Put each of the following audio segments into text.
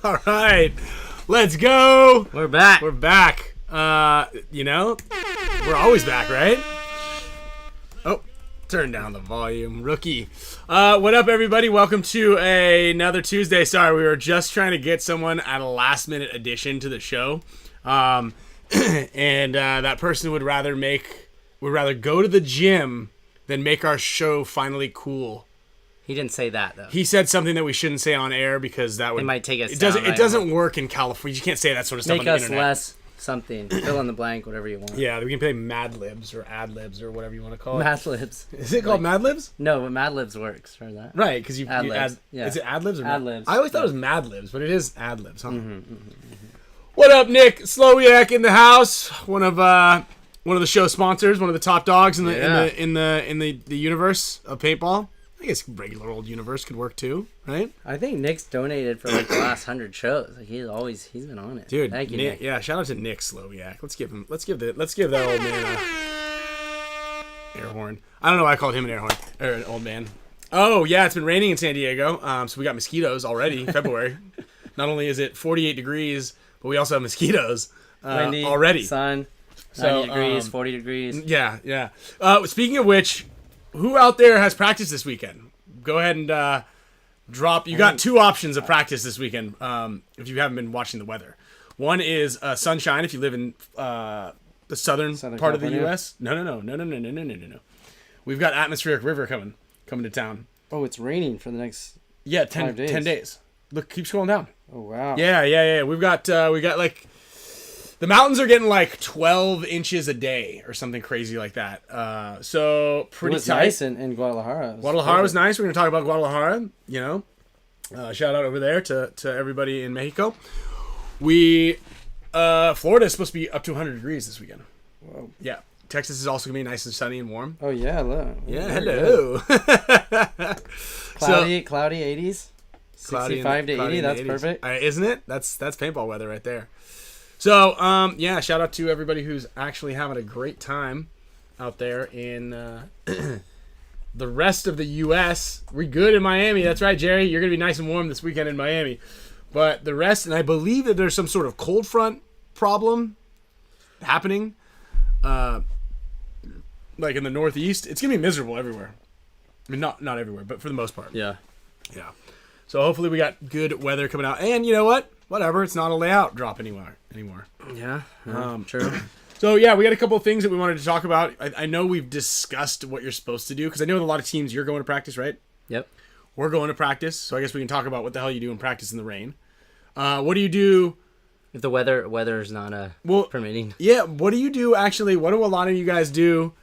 All right, let's go. We're back. We're back. We're always back, right? Oh, turn down the volume, rookie. What up, everybody? Welcome to another Tuesday. Sorry, we were just trying to get someone at a last-minute addition to the show, and that person would rather go to the gym than make our show finally cool. He didn't say that though. He said something that we shouldn't say on air because that would. It might take us. It doesn't work in California. You can't say that sort of stuff on the internet. Make us less something. Fill in the blank, whatever you want. Yeah, we can play Mad Libs or Ad Libs or whatever you want to call it. Mad Libs. Is it called Mad Libs? No, but Mad Libs works for that. Right, because you Ad add. Libs. Yeah. Is it Ad Libs or Ad Libs? I always thought it was Mad Libs, but it is Ad Libs, huh? What up, Nick Slowiak in the house? One of the show sponsors, one of the top dogs in the universe of paintball. I guess regular old universe could work too, right? I think Nick's donated for like the last 100 shows. Like he's been on it. Dude, thank you, Nick. Yeah, shout out to Nick Slowiak. Let's give that old man a air horn. I don't know why I called him an air horn or an old man. Oh yeah, it's been raining in San Diego. So we got mosquitoes already. February. Not only is it 48 degrees, but we also have mosquitoes Windy, already. Sun, 90 degrees, 40 degrees. Yeah. Speaking of which, who out there has practice this weekend? Go ahead and drop. You got two options of practice this weekend if you haven't been watching the weather. One is sunshine if you live in the southern part California? of the U.S. No. We've got atmospheric river coming to town. Oh, it's raining for the next 10 days. Look, keep scrolling down. Oh, wow. Yeah. We've got like the mountains are getting like 12 inches a day or something crazy like that. So pretty It was tight. nice in Guadalajara. Guadalajara was nice. We're going to talk about Guadalajara, shout out over there to everybody in Mexico. Florida is supposed to be up to 100 degrees this weekend. Whoa. Yeah. Texas is also going to be nice and sunny and warm. Oh, yeah, look. Yeah, hello. Cloudy 80s. Cloudy 65 to 80, that's 80s. perfect. Isn't it? That's paintball weather right there. So, shout out to everybody who's actually having a great time out there in the rest of the U.S. We're good in Miami. That's right, Jerry. You're going to be nice and warm this weekend in Miami. But the rest, and I believe that there's some sort of cold front problem happening, like in the Northeast. It's going to be miserable everywhere. I mean, not everywhere, but for the most part. Yeah. Yeah. So hopefully we got good weather coming out. And you know what? Whatever. It's not a layout drop anymore. Yeah. True. So yeah, we got a couple of things that we wanted to talk about. I know we've discussed what you're supposed to do because I know with a lot of teams you're going to practice, right? Yep. We're going to practice, so I guess we can talk about what the hell you do in practice in the rain. What do you do if the weather is not permitting? Yeah. What do you do actually? What do a lot of you guys do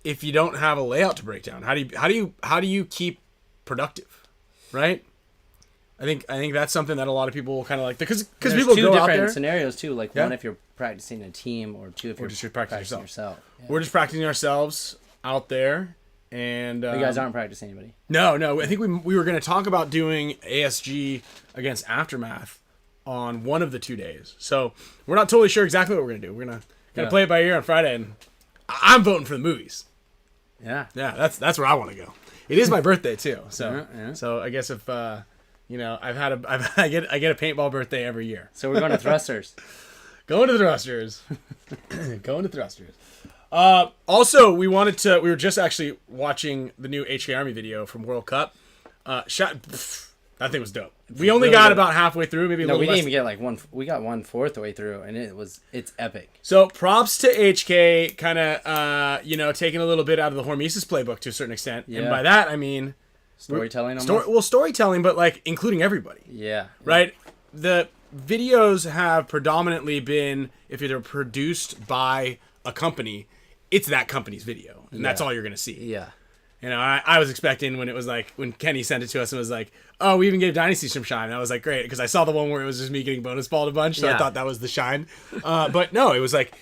if you don't have a layout to break down? How do you keep productive, right? I think that's something that a lot of people kind of like because people two go out there. different scenarios too. Like one if you're practicing a team, or two if you're just practicing yourself. Yeah. We're just practicing ourselves out there, and you guys aren't practicing anybody. No. I think we were going to talk about doing ASG against Aftermath on one of the 2 days. So we're not totally sure exactly what we're going to do. We're gonna play it by ear on Friday, and I'm voting for the movies. Yeah. That's where I want to go. It is my birthday too, so Yeah. so I guess if I get a paintball birthday every year. So we're going to thrusters. Going to thrusters. Also, we were just actually watching the new HK Army video from World Cup. That thing was dope. We only got about halfway through, maybe a little less. No, we didn't even get like one. We got 1/4 the way through, and it's epic. So props to HK, kind of taking a little bit out of the Hormesis playbook to a certain extent, and by that I mean storytelling. Storytelling, but like including everybody. Yeah. Right. The videos have predominantly been, if they're produced by a company, it's that company's video, and that's all you're gonna see. Yeah. I was expecting when Kenny sent it to us and was like, oh, we even gave Dynasty some shine. I was like, great, because I saw the one where it was just me getting bonus balled a bunch, so I thought that was the shine. But no, it was like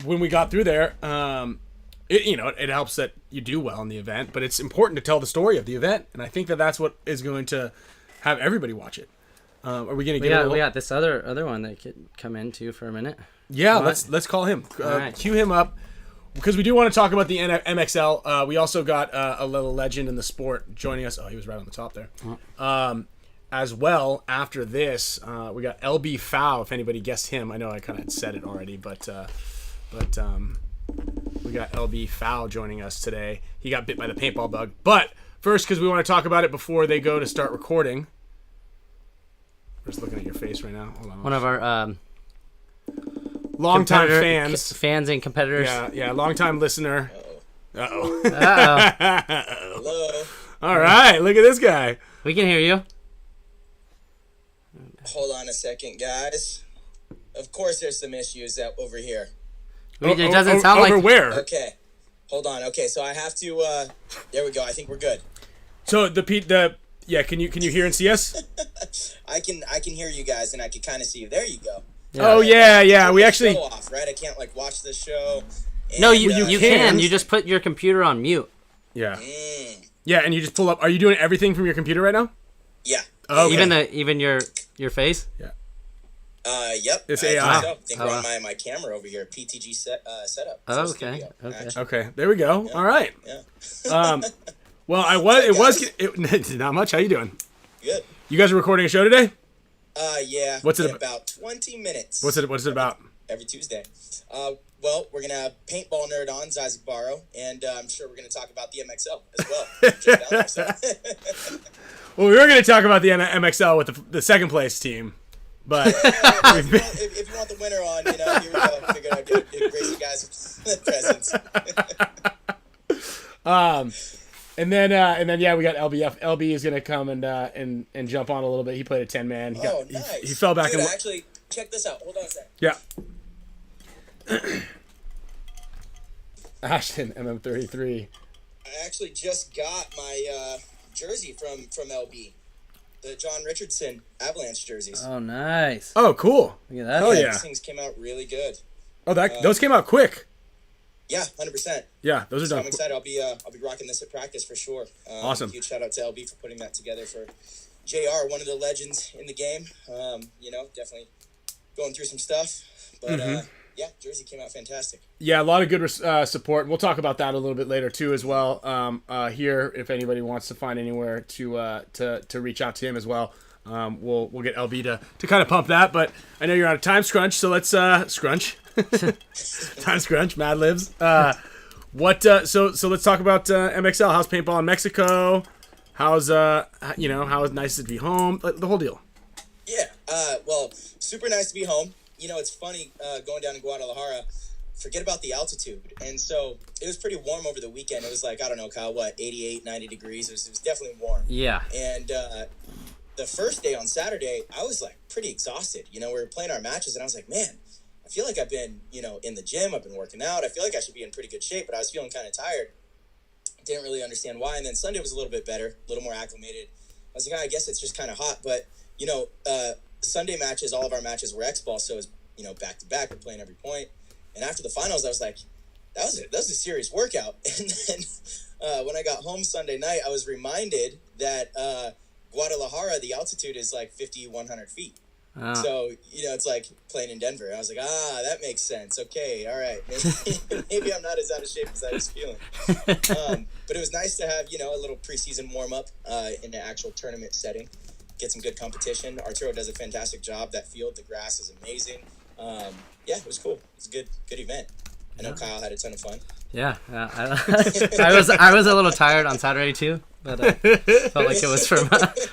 when we got through there. It helps that you do well in the event, but it's important to tell the story of the event, and I think that's what is going to have everybody watch it. Are we going to get? We got this other one that could come into for a minute. Yeah, let's call him. Cue him up. Because we do want to talk about the MXL. We also got a little legend in the sport joining us. Oh, he was right on the top there. as well after this. We got LB Fowl. If anybody guessed him, I know I kind of said it already, but we got LB Fowl joining us today. He got bit by the paintball bug. But first, because we want to talk about it before they go to start recording. I'm just looking at your face right now. Hold on. One of our longtime fans and competitors. Yeah, longtime listener. Uh-oh. Hello. All right, look at this guy. We can hear you. Hold on a second, guys. Of course there's some issues over here. It doesn't sound like... Over where? Okay. Hold on. Okay, so I have to... there we go. I think we're good. So yeah, can you hear and see us? I can hear you guys, and I can kind of see you. There you go. Yeah. Oh, yeah. We actually... Show off, right? I can't, watch the show. And, No, you can. You just put your computer on mute. Yeah. Yeah, and you just pull up... Are you doing everything from your computer right now? Yeah. Oh, okay. Even your face? Yeah. Yep. It's AI. AI. I think we're on my camera over here. PTG setup. Oh, So okay. studio, Okay. actually. Okay, there we go. Yeah. All right. Yeah. Well, not much. How you doing? Good. You guys are recording a show today? Yeah. What's it in about 20 minutes. What's it about? Every Tuesday. Well, we're going to have Paintball Nerd on, Isaac Barrow, and I'm sure we're going to talk about the MXL as well. Just down there, so. Well, we were going to talk about the MXL with the second place team, but if you want the winner on, here we go. Figured I'd grace you guys with the presents. And then yeah, we got LBF. LB is gonna come and jump on a little bit. He played a 10-man. Nice. He fell back. Dude, actually, check this out. Hold on a sec. Yeah. Ashton MM33. I actually just got my jersey from LB, the John Richardson Avalanche jerseys. Oh, nice. Oh, cool. Look at that. Oh, yeah. These things came out really good. Oh, those came out quick. Yeah, 100%. Yeah, those are So done. I'm excited. I'll be rocking this at practice for sure. Awesome. Huge shout out to LB for putting that together for JR, one of the legends in the game. Definitely going through some stuff, but yeah, jersey came out fantastic. Yeah, a lot of good support. We'll talk about that a little bit later too, as well. Here, if anybody wants to find anywhere to reach out to him as well, we'll get LB to kind of pump that. But I know you're on a time scrunch, so let's scrunch. Time scrunch, Mad Libs. So let's talk about MXL. How's paintball in Mexico? How's how nice it to be home? The whole deal. Yeah, well, super nice to be home. It's funny going down to Guadalajara. Forget about the altitude. And so it was pretty warm over the weekend. It was like, I don't know, Kyle, 88, 90 degrees. It was definitely warm. Yeah. And the first day on Saturday, I was pretty exhausted. We were playing our matches, and I was like, man, I feel like I've been, in the gym. I've been working out. I feel like I should be in pretty good shape, but I was feeling kind of tired. Didn't really understand why. And then Sunday was a little bit better, a little more acclimated. I was like, I guess it's just kind of hot. But, Sunday matches, all of our matches were X-ball, so it was, back to back. We're playing every point. And after the finals, I was like, that was a serious workout. And then when I got home Sunday night, I was reminded that Guadalajara, the altitude is 5,100 feet. So, it's like playing in Denver. I was like, that makes sense. Okay, all right. Maybe I'm not as out of shape as I was feeling. But it was nice to have, a little preseason warm-up in the actual tournament setting. Get some good competition. Arturo does a fantastic job. That field, the grass is amazing. Yeah, it was cool. It's a good event. I know Kyle had a ton of fun. Yeah, I was a little tired on Saturday too, but felt like it was from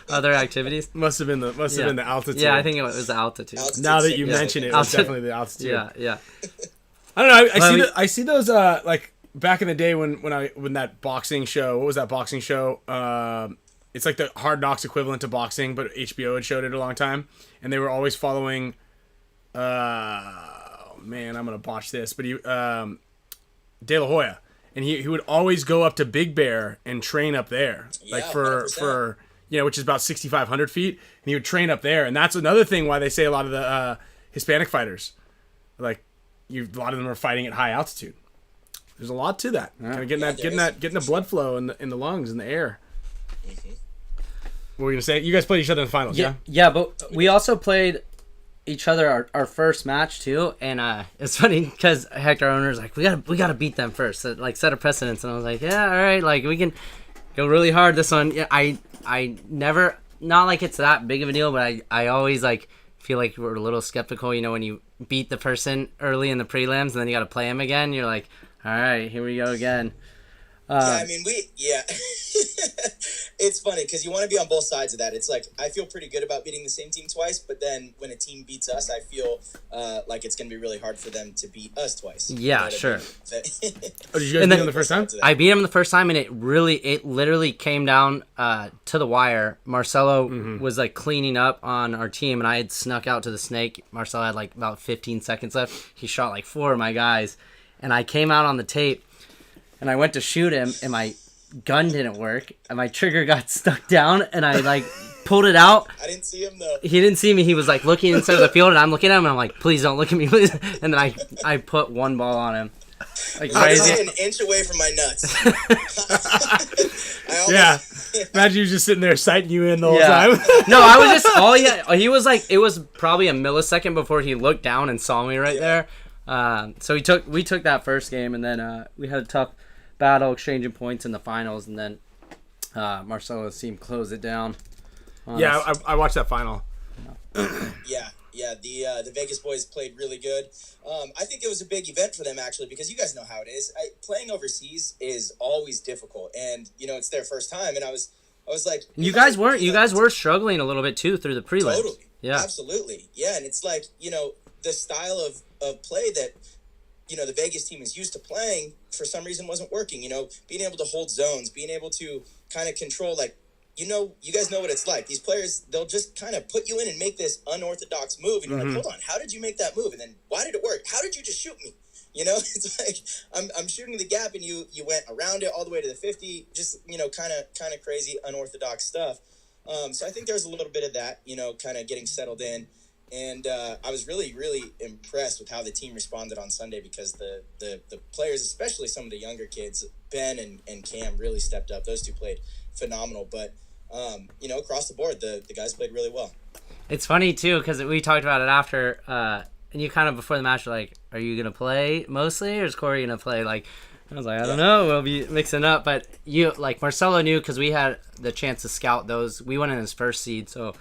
other activities. Must have been the altitude. Yeah, I think it was the altitude. Now that you mention it, it was definitely the altitude. Yeah. I don't know. I see those back in the day when that boxing show. What was that boxing show? It's like the Hard Knocks equivalent to boxing, but HBO had showed it a long time, and they were always following. Man, I'm gonna botch this, but he De La Hoya, and he would always go up to Big Bear and train up there, for which is about 6,500 feet, and he would train up there, and that's another thing why they say a lot of the Hispanic fighters, a lot of them are fighting at high altitude. There's a lot to that, kind of getting the blood flow in the lungs and the air. Mm-hmm. What were you gonna say? You guys played each other in the finals, yeah? Yeah, but we also played each other our first match too, and it's funny because Hector owner's like, we gotta beat them first, so, set a precedence, and I was like, yeah, all right, we can go really hard this one. Yeah, I never not like it's that big of a deal, but I always like feel like we're a little skeptical. You know, when you beat the person early in the prelims and then you got to play him again, you're like, all right, here we go again. I mean, it's funny because you want to be on both sides of that. It's like, I feel pretty good about beating the same team twice, but then when a team beats us, I feel like it's going to be really hard for them to beat us twice. Yeah, sure. Oh, did you guys beat him the first time? I beat him the first time, and it literally came down to the wire. Marcelo was like cleaning up on our team, and I had snuck out to the snake. Marcelo had like about 15 seconds left. He shot like 4 of my guys, and I came out on the tape. And I went to shoot him, and my gun didn't work, and my trigger got stuck down, and I, like, pulled it out. I didn't see him, though. He didn't see me. He was, like, looking inside of the field, and I'm looking at him, and I'm like, please don't look at me, please. And then I put 1 ball on him. Like, I was an inch away from my nuts. Yeah. Imagine you just sitting there sighting you in the whole time. No, I was just, he was, like, it was probably a millisecond before he looked down and saw me right there. So we took that first game, and then we had a tough battle exchanging points in the finals, and then Marcelo's team closed it down. Yeah, I watched that final. Yeah, the Vegas boys played really good. I think it was a big event for them, actually, because you guys know how it is. Playing overseas is always difficult, and you know it's their first time. And I was like, you guys were struggling a little bit too through the prelims. Totally, yeah, absolutely, yeah. And it's like, you know, the style of play that, you know, the Vegas team is used to playing for some reason wasn't working. You know, being able to hold zones, being able to kind of control, like, you know, you guys know what it's like. These players, they'll just kind of put you in and make this unorthodox move, and you're like, hold on, how did you make that move? And then why did it work? How did you just shoot me? You know, it's like I'm shooting the gap, and you went around it all the way to the 50. Just, you know, kind of crazy unorthodox stuff. So I think there's a little bit of that, you know, kind of getting settled in. And I was really, really impressed with how the team responded on Sunday, because the players, especially some of the younger kids, Ben and Cam, really stepped up. Those two played phenomenal. But, you know, across the board, the guys played really well. It's funny, too, because we talked about it after, and you kind of, before the match, were like, are you going to play mostly, or is Corey going to play? Like, I was like, I don't know. We'll be mixing up. But, Marcelo knew, because we had the chance to scout those. We went in his first seed, so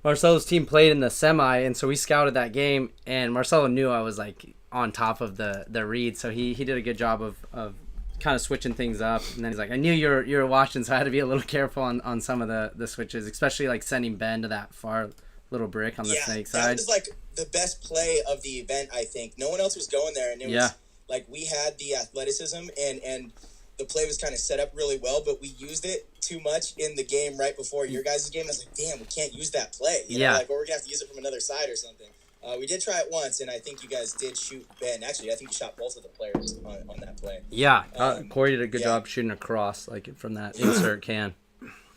Marcelo's team played in the semi, and so we scouted that game, and Marcelo knew I was like on top of the read, so he did a good job of kind of switching things up. And then he's like, I knew you were watching, so I had to be a little careful on some of the switches, especially like sending Ben to that far little brick on the snake side. That was like the best play of the event, I think. No one else was going there, and it was like we had the athleticism, and the play was kind of set up really well, but we used it too much in the game right before your guys' game. I was like, damn, we can't use that play. You know, like, or we're going to have to use it from another side or something. We did try it once, and I think you guys did shoot Ben. Actually, I think you shot both of the players on that play. Yeah, Corey did a good job shooting across, like from that insert can.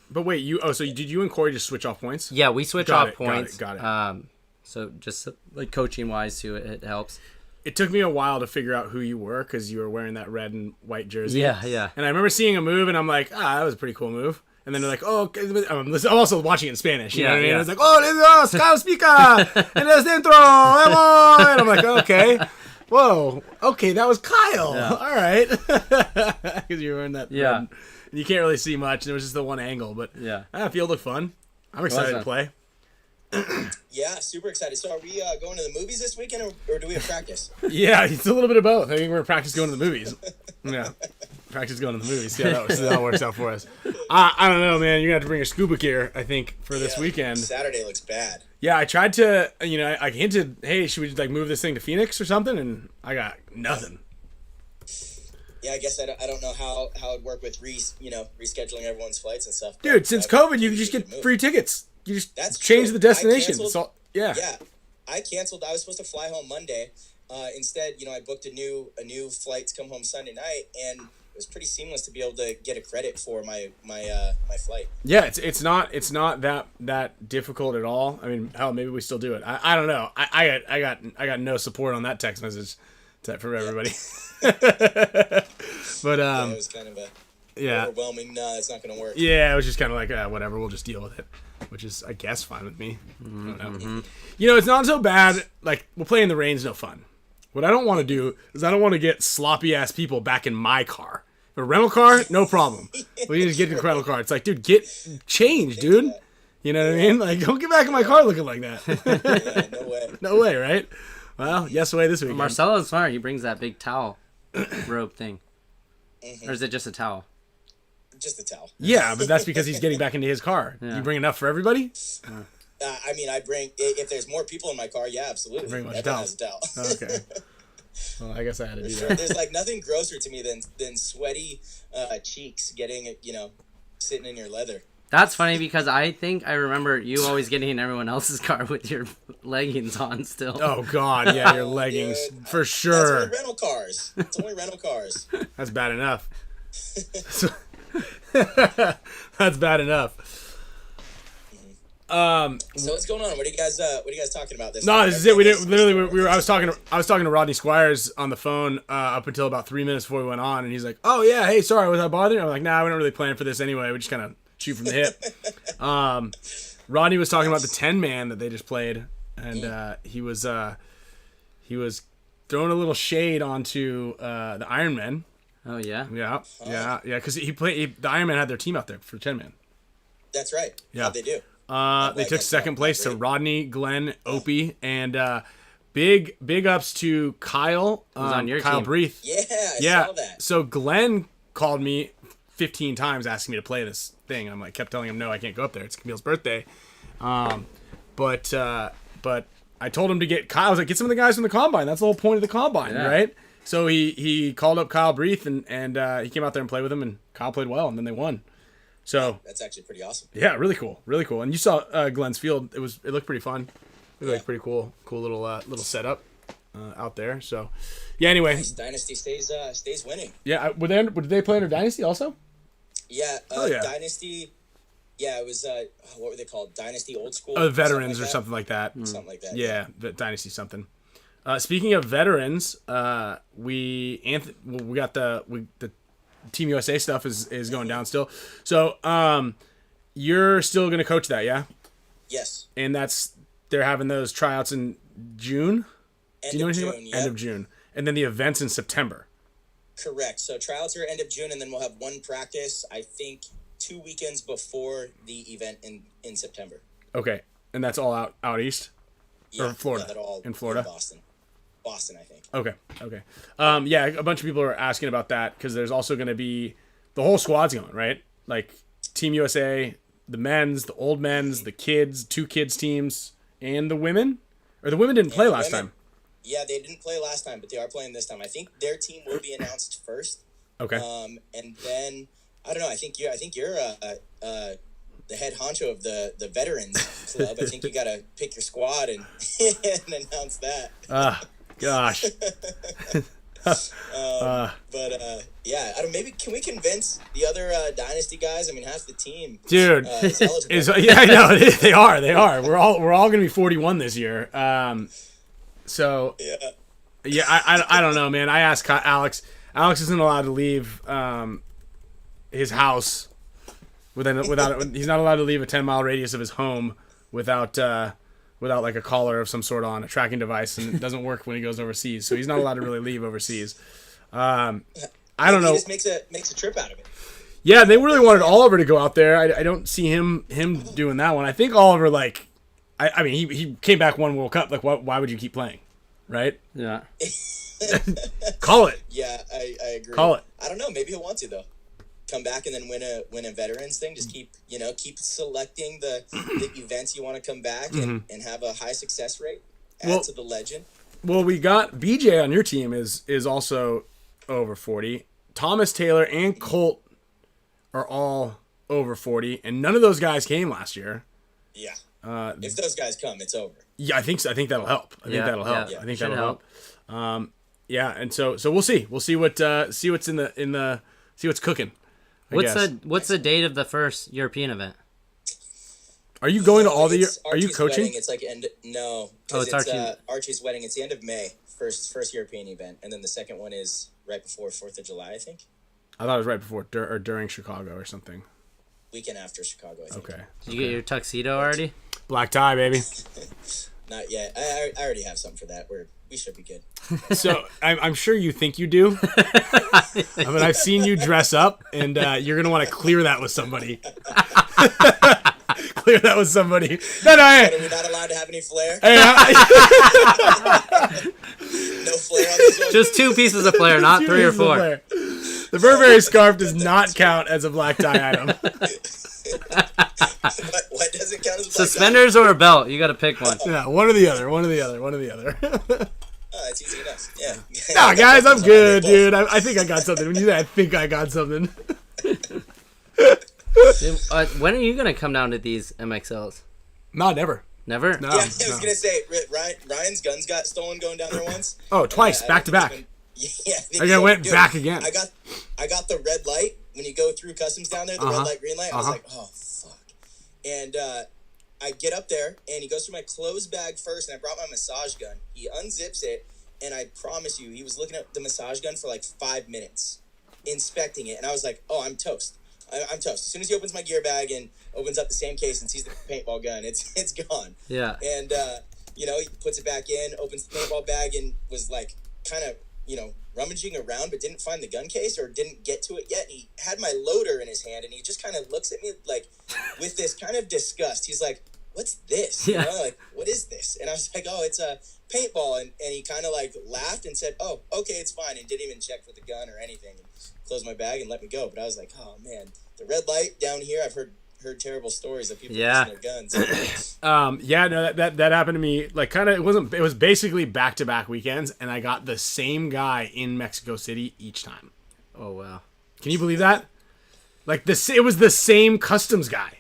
But wait, so did you and Corey just switch off points? Yeah, we switch off points. Got it. So just like coaching-wise, too, it helps. It took me a while to figure out who you were, because you were wearing that red and white jersey. Yeah. And I remember seeing a move, and I'm like, that was a pretty cool move. And then they're like, oh, okay. I'm also watching it in Spanish. You know what I mean? It's like, oh, Kyle Spica, and es dentro, vamos. And I'm like, okay. Whoa. Okay, that was Kyle. Yeah. All right. Because you were wearing that red. And you can't really see much. There was just the one angle. But that field looked fun. I'm excited to play. Yeah, super excited. So are we going to the movies this weekend, or do we have practice? Yeah, it's a little bit of both. I think we're practice going to the movies. Yeah, practice going to the movies. See how that works out for us. I don't know, man. You're going to have to bring your scuba gear, I think, for this weekend. Saturday looks bad. Yeah, I tried to, I hinted, hey, should we like move this thing to Phoenix or something? And I got nothing. Yeah, I guess I don't know how it'd work with rescheduling everyone's flights and stuff. Dude, since COVID, you can just get free tickets. You just change the destination. Yeah, I canceled. I was supposed to fly home Monday. Instead, I booked a new flight to come home Sunday night, and it was pretty seamless to be able to get a credit for my flight. Yeah, it's not that difficult at all. I mean, hell, maybe we still do it. I don't know. I got no support on that text message for everybody. But it was kind of overwhelming. No, it's not going to work. Yeah, it was just kind of like whatever. We'll just deal with it, which is, I guess, fine with me. I don't know. It's not so bad. Like, we'll play in the rain's no fun. What I don't want to do is I don't want to get sloppy ass people back in my car. A rental car, no problem. We can just get in the rental car. It's like, dude, get change, dude. You know what I mean? Like, don't get back in my car looking like that. Yeah, no way. No way, right? Well, yes way this weekend. Marcelo's smart. He brings that big towel rope thing. Or is it just a towel? Just a towel. Yeah, but that's because he's getting back into his car. Yeah. You bring enough for everybody? I mean, I bring, if there's more people in my car, yeah, absolutely. Bring a bunch of Everyone towels. has a towel. Okay. Well, I guess I had to do Sure. that. There's like nothing grosser to me than sweaty cheeks getting, sitting in your leather. That's funny because I think I remember you always getting in everyone else's car with your leggings on still. Oh, God. Yeah, your leggings. Dude, For That's sure. only rental cars. It's only rental cars. That's bad enough. That's bad enough. So what's going on? What are you guys talking about this? No, this is it. We didn't literally. We were. I was talking to Rodney Squires on the phone up until about 3 minutes before we went on, and he's like, "Oh yeah, hey, sorry, was I bothering?" I'm like, "Nah, we don't really plan for this anyway. We just kind of shoot from the hip." Rodney was talking about the 10-man that they just played, and he was throwing a little shade onto the Ironmen. Oh yeah. Yeah, because the Ironmen had their team out there for 10-man. That's right. Yeah. How'd they do? They took second place to Rodney, Glenn, Opie, and big ups to Kyle. on your Kyle team. Breath. Yeah, I saw that. So Glenn called me 15 times asking me to play this thing. I'm like, kept telling him no, I can't go up there. It's Camille's birthday. But I told him to get Kyle. I was like, get some of the guys from the combine. That's the whole point of the combine, right? So he called up Kyle Breath and he came out there and played with him, and Kyle played well, and then they won. So That's actually pretty awesome. yeah, really cool. And you saw Glenn's field. It looked pretty fun. It looked like pretty cool little setup out there. So yeah. Anyway, Nice. Dynasty stays winning. yeah. Did they play under Dynasty also? Yeah. Yeah. Dynasty. Yeah, it was. What were they called? Dynasty Old School. Veterans or something like that. Something like that. Yeah, Dynasty something. Speaking of veterans, we got the Team USA stuff is going down still. So you're still gonna coach that, yeah? Yes. And they're having those tryouts in June. End Do you know of anything June, about yep. end of June? And then the events in September. Correct. So tryouts are end of June, and then we'll have one practice. I think 2 weekends before the event in September. Okay, and that's all out east. Yeah, Or Florida. Yeah, that all In Florida? Boston, I think. Okay. Yeah, a bunch of people are asking about that because there's also going to be the whole squad's going, right? Like Team USA, the men's, the old men's, the kids, 2 kids teams, and the women. Or the women didn't play last time. Yeah, they didn't play last time, but they are playing this time. I think their team will be announced first. Okay. And then I don't know. I think you're the head honcho of the veterans club. I think you got to pick your squad and announce that. Gosh. But yeah, I don't. Maybe can we convince the other Dynasty guys? I mean, half the team, Dude, is eligible. yeah, I know they are. We're all gonna be 41 this year. So yeah, I don't know, man. I asked Alex. Alex isn't allowed to leave his house without. He's not allowed to leave a 10-mile radius of his home without like a collar of some sort on, a tracking device, and it doesn't work when he goes overseas. So he's not allowed to really leave overseas. I don't know. He just makes a trip out of it. Yeah, they really wanted Oliver to go out there. I don't see him doing that one. I think Oliver, like, I mean, he came back, won World Cup. Like, why would you keep playing, right? Yeah. Call it. Yeah, I agree. Call it. I don't know. Maybe he'll want to though. Come back and then win a veterans thing. Just keep selecting the events you want to come back and have a high success rate. Add to the legend. Well, we got BJ on your team is also over 40. Thomas Taylor and Colt are all over 40, and none of those guys came last year. Yeah. If those guys come, it's over. Yeah, I think so. I think that'll help. I think that'll help. Yeah, I think should that'll help. Yeah, and so we'll see. We'll see what's see what's cooking. What's the date of the first European event? Are you going to all the? It's Are you Archie's coaching? Wedding. It's like Oh, it's Archie. Archie's wedding. It's the end of May. First European event, and then the second one is right before 4th of July, I think. I thought it was right before or during Chicago or something. Weekend after Chicago, I think. Okay. Did you get your tuxedo already? Black tie, baby. Not yet. I already have something for that. We should be good. So I'm sure you think you do. I mean, I've seen you dress up, and you're gonna want to clear that with somebody. clear that was somebody. No, hey. But are we not allowed to have any flair? Hey, No flair on this one? Just 2 pieces of flair, not 3 or 4. The Burberry scarf does not count as a black tie item. What doesn't count as a black Suspenders or a belt? You got to pick one. Yeah, one or the other. Oh, it's easy enough. Yeah. No, guys, I'm good, dude. I think I got something. When you say I think I got something. When are you going to come down to these MXLs? No, never. Never? No. Yeah, I was going to say, Ryan's guns got stolen going down there once. Oh, twice, back to back. Yeah, I went back again. I got the red light when you go through customs down there, the red light, green light. I was like, oh, fuck. And I get up there, and he goes through my clothes bag first, and I brought my massage gun. He unzips it, and I promise you, he was looking at the massage gun for like 5 minutes, inspecting it. And I was like, oh, I'm toast. I'm toast. As soon as he opens my gear bag and opens up the same case and sees the paintball gun, it's gone. Yeah. And, he puts it back in, opens the paintball bag, and was like kind of, rummaging around, but didn't find the gun case or didn't get to it yet. And he had my loader in his hand, and he just kind of looks at me like with this kind of disgust. He's like, what's this? Yeah. Like, what is this? And I was like, oh, it's a paintball. And he kind of like laughed and said, oh, okay, it's fine. And didn't even check for the gun or anything. And closed my bag and let me go. But I was like, oh man, the red light down here, I've heard terrible stories of people losing their guns. Yeah, no, that happened to me. Like, kind of, it was basically back-to-back weekends, and I got the same guy in Mexico City each time. Oh, wow. Can you believe that? Like, it was the same customs guy.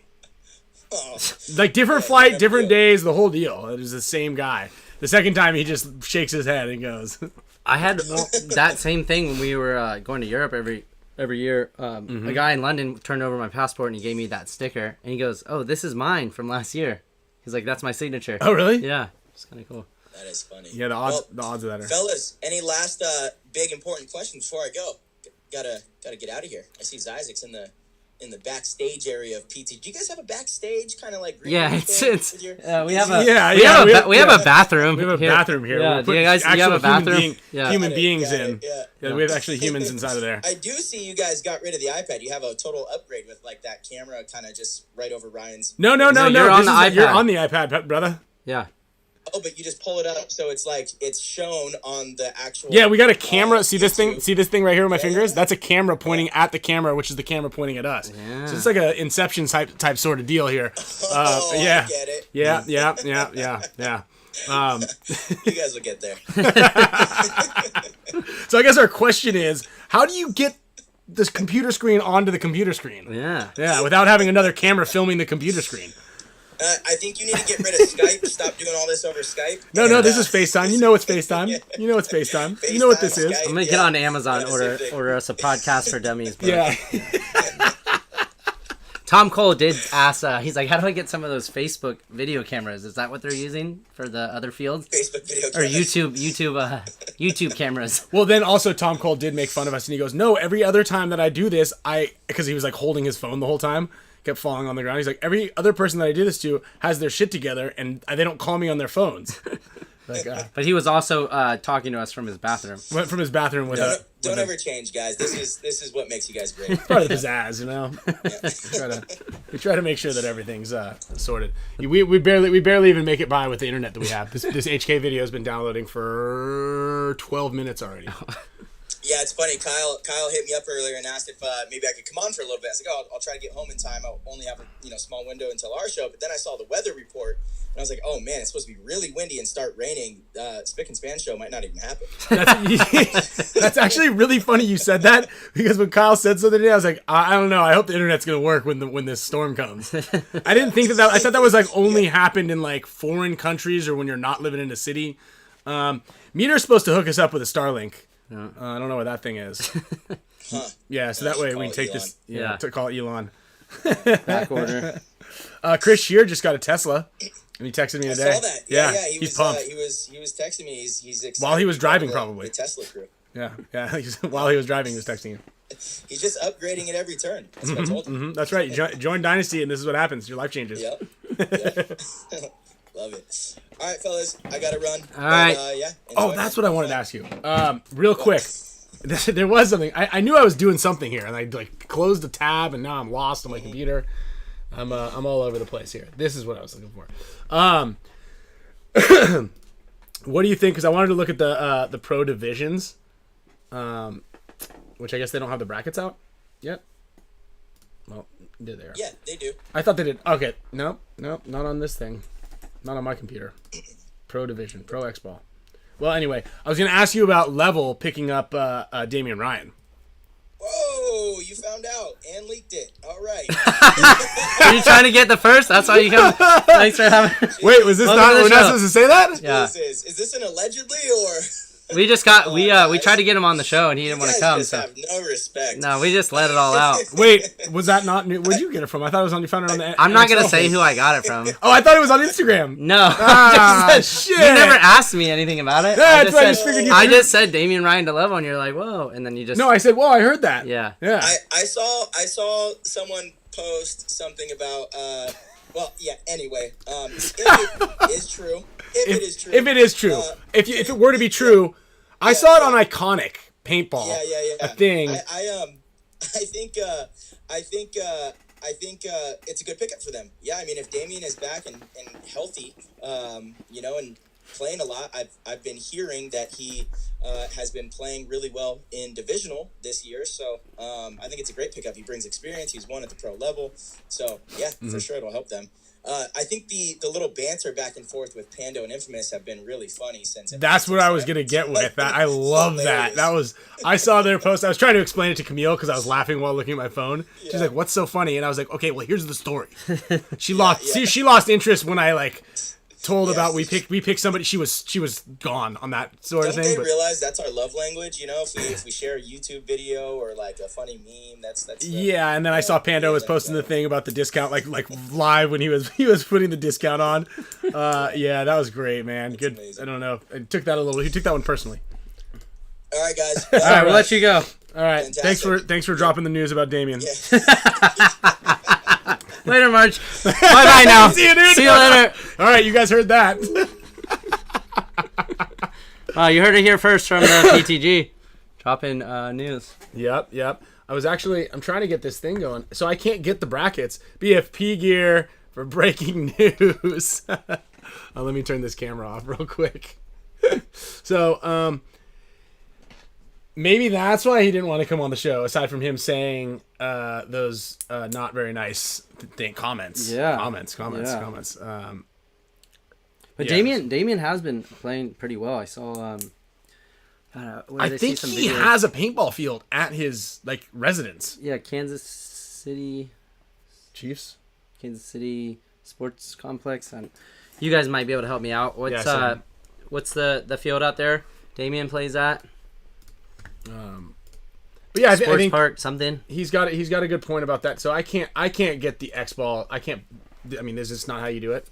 Oh. Like, different flight, different days, the whole deal. It was the same guy. The second time, he just shakes his head and goes... I had that same thing when we were going to Europe every year. A guy in London turned over my passport and he gave me that sticker. And he goes, oh, this is mine from last year. He's like, that's my signature. Oh, really? Yeah. It's kind of cool. That is funny. Yeah, the odds of that are... Fellas, any last big important questions before I go? Gotta get out of here. I see Isaac's in the backstage area of PT. Do you guys have a backstage kind of like? Yeah, it's we have a bathroom. We have a bathroom here. Yeah, do you guys have a bathroom? Human beings in. Yeah. We have actually humans inside of there. I do see you guys got rid of the iPad. You have a total upgrade with like that camera kind of just right over Ryan's. No. You're on the iPad. You're on the iPad, brother. Yeah. Oh, but you just pull it up so it's like it's shown on the actual. Yeah, we got a camera. See this thing? See this thing right here with my fingers? That's a camera pointing at the camera, which is the camera poining at us. Yeah. So it's like a Inception type sort of deal here. I get it. Yeah. You guys will get there. So I guess our question is, how do you get this computer screen onto the computer screen? Yeah, without having another camera filming the computer screen. I think you need to get rid of Skype. Stop doing all this over Skype. No, this is FaceTime. You know it's FaceTime. You know it's FaceTime. You know what this is. Skype, I'm gonna get on Amazon, order us a podcast for dummies. But Yeah. Tom Cole did ask. He's like, how do I get some of those Facebook video cameras? Is that what they're using for the other fields? Facebook video Or cameras. YouTube cameras. Well, then also Tom Cole did make fun of us, and he goes, "No, every other time that I do this, because he was like holding his phone the whole time." Kept falling on the ground. He's like, every other person that I do this to has their shit together, and they don't call me on their phones. But he was also talking to us from his bathroom. Went from his bathroom with Don't ever change, guys. This is what makes you guys great. part of the pizzazz, you know. We try to make sure that everything's sorted. We barely even make it by with the internet that we have. This HK video has been downloading for 12 minutes already. Yeah, it's funny. Kyle hit me up earlier and asked if maybe I could come on for a little bit. I was like, I'll try to get home in time. I'll only have a small window until our show. But then I saw the weather report, and I was like, oh man, it's supposed to be really windy and start raining. Spick and Span show might not even happen. That's actually really funny you said that, because when Kyle said something today, I was like, I don't know. I hope the internet's gonna work when this storm comes. I didn't think that. I thought that was like only happened in like foreign countries or when you're not living in a city. Meter's supposed to hook us up with a Starlink. I don't know what that thing is. Huh. Yeah, so that way we can take Elon. this. Yeah, to call Elon. Back order. Chris Shear just got a Tesla, and he texted me today. I saw that. Yeah. He's pumped. He was texting me. He's excited While he was driving, the probably. the Tesla crew. Yeah. While he was driving, he was texting you. He's just upgrading at every turn. That's what I told him. That's right. You join Dynasty, and this is what happens. Your life changes. Yep. Love it. All right, fellas, I gotta run. All right. That's what I wanted to ask you. Real quick, there was something. I knew I was doing something here, and I like closed the tab, and now I'm lost on my computer. I'm all over the place here. This is what I was looking for. What do you think? Because I wanted to look at the pro divisions, which I guess they don't have the brackets out yet. Well, they're there. Yeah, they do. I thought they did. Okay, no, not on this thing, not on my computer. Pro division, pro X ball. Well, anyway, I was going to ask you about Level picking up Damian Ryan. Whoa, you found out and leaked it. All right. Are you trying to get the first? That's why you come. Thanks for having. Wait, was this Welcome to not? the We're not show. supposed to say that? Yeah. Is this an allegedly or? We just got we tried to get him on the show and he didn't want to come. Just So have no respect. no, we just let it all out. Wait, was that not new? Where'd you get it from? I thought it was on. You found it on the. I'm not gonna MXL say page. who I got it from. Oh, I thought it was on Instagram. No. Ah, shit. You never asked me anything about it. Yeah, I that's why I just just figured said, you I knew. just said Damian Ryan to Level and you're like, whoa, and then you just No, I said, well, I heard that. yeah. Yeah. I saw someone post something about anyway, if it is true, if it is true, if it were to be true, I saw it on Iconic Paintball. Yeah. A thing. I think it's a good pickup for them. Yeah, I mean, if Damien is back and healthy, and playing a lot, I've been hearing that he has been playing really well in divisional this year. So I think it's a great pickup. He brings experience. He's won at the pro level. So yeah, for sure it'll help them. I think the little banter back and forth with Pando and Infamous have been really funny since. That's what I was gonna get with that. I love that. I saw their post. I was trying to explain it to Camille because I was laughing while looking at my phone. She's like, "What's so funny?" And I was like, "Okay, well, here's the story." She lost interest when I told about we picked somebody. She was gone on that sort of Don't thing. they realize that's our love language? If we share a YouTube video or a funny meme, that's yeah. And then I saw Pando was posting the thing about the discount, like live when he was putting the discount on. Yeah, that was great, man. Good. Amazing. I don't know. He took that one personally. All right, guys. All right, we'll let you go. All right. Fantastic. Thanks for dropping the news about Damien. Later, March. Bye now. See you, dude. See you later. All right, you guys heard that. You heard it here first from the PTG. Dropping news. Yep. I'm trying to get this thing going, so I can't get the brackets. BFP gear for breaking news. Let me turn this camera off real quick. So, maybe that's why he didn't want to come on the show, aside from him saying those not very nice comments. Yeah. Comments. But yeah. Damien has been playing pretty well. I saw. I think he has a paintball field at his residence. Yeah, Kansas City Chiefs. Sports Complex, and you guys might be able to help me out. What's the field out there? Damien plays at. But yeah, I Sports think Park something. he's got a good point about that. So I can't get the X ball. I mean, is this not how you do it?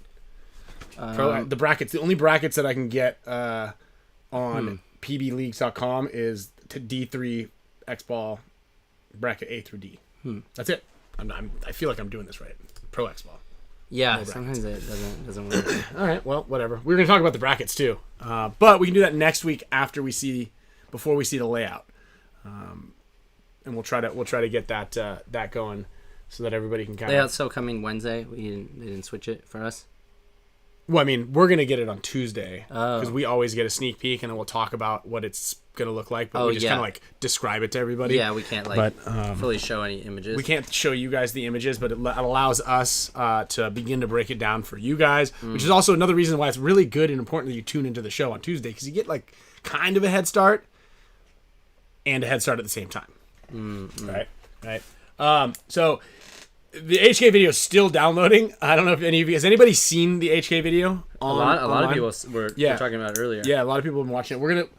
The brackets. The only brackets that I can get on pbleagues.com is to D3 X ball bracket A through D. That's it. I feel like I'm doing this right. Pro X ball. Yeah, No sometimes it doesn't work. All right. Well, whatever. We're gonna talk about the brackets too, but we can do that next week before we see the layout, and we'll try to get that going so that everybody can kind of. Layout's still coming Wednesday. They didn't switch it for us. Well, I mean, we're gonna get it on Tuesday because Oh. we always get a sneak peek, and then we'll talk about what it's gonna look like. But we just kind of describe it to everybody. Yeah, we can't fully show any images. We can't show you guys the images, but it allows us to begin to break it down for you guys, which is also another reason why it's really good and important that you tune into the show on Tuesday, because you get kind of a head start and a head start at the same time. Right. So the HK video is still downloading. I don't know if any of you has anybody seen the HK video. A lot of people were talking about it earlier. Yeah, a lot of people have been watching it.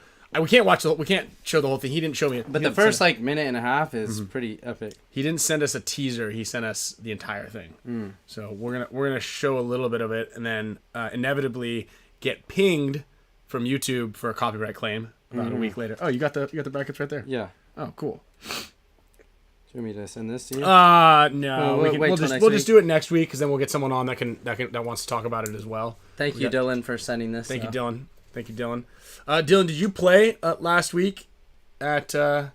We can't show the whole thing. He didn't show me. But the first minute and a half is pretty epic. He didn't send us a teaser. He sent us the entire thing. So we're gonna show a little bit of it, and then inevitably get pinged from YouTube for a copyright claim about a week later. Oh, you got the brackets right there. Yeah. Oh, cool. Do you want me to send this to you? No. We'll We'll just do it next week, because then we'll get someone on that wants to talk about it as well. Thank you, Dylan, for sending this. Thank you, Dylan. Dylan, did you play last week at on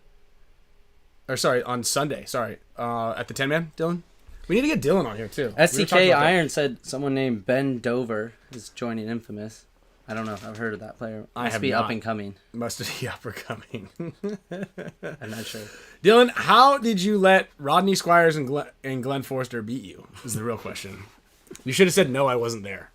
Sunday? Sorry, at the 10-man, Dylan? We need to get Dylan on here too. We were talking STK about that. Iron said someone named Ben Dover is joining Infamous. I don't know if I've heard of that player. Must have be not. up and coming. Must be upper coming. I'm not sure. Dylan, how did you let Rodney Squires and Glenn Forster beat you? Is the real question. You should have said no. I wasn't there.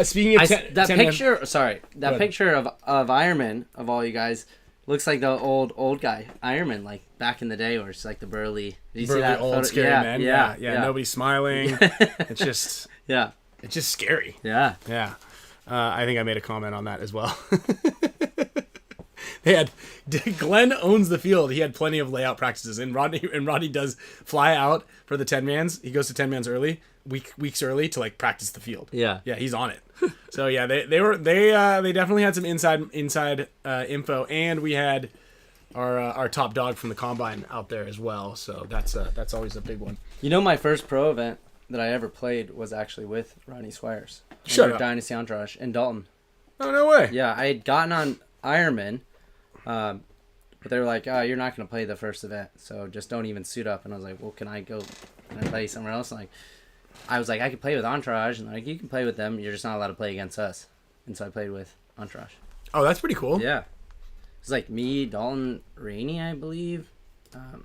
Speaking of that picture of Ironman of all you guys looks like the old guy Ironman, like back in the day, where it's like the burly. Did you see that old photo? scary man. Yeah. Nobody's smiling. It's just it's just scary. Yeah. I think I made a comment on that as well. Glenn owns the field. He had plenty of layout practices, and Rodney does fly out for the 10-mans. He goes to 10-mans early, weeks early to like practice the field. Yeah, he's on it. So yeah, they definitely had some inside info, and we had our top dog from the combine out there as well. So that's always a big one. You know, my first pro event that I ever played was actually with Rodney Squires. Shut up. Dynasty Entourage in Dalton. Oh, no way. Yeah, I had gotten on Ironman, but they were like, "Oh, you're not going to play the first event, so just don't even suit up." And I was like, "Well, can I play somewhere else?" And I was like, "I could play with Entourage," and like, "You can play with them. You're just not allowed to play against us." And so I played with Entourage. Oh, that's pretty cool. Yeah, it's like me, Dalton, Rainey, I believe.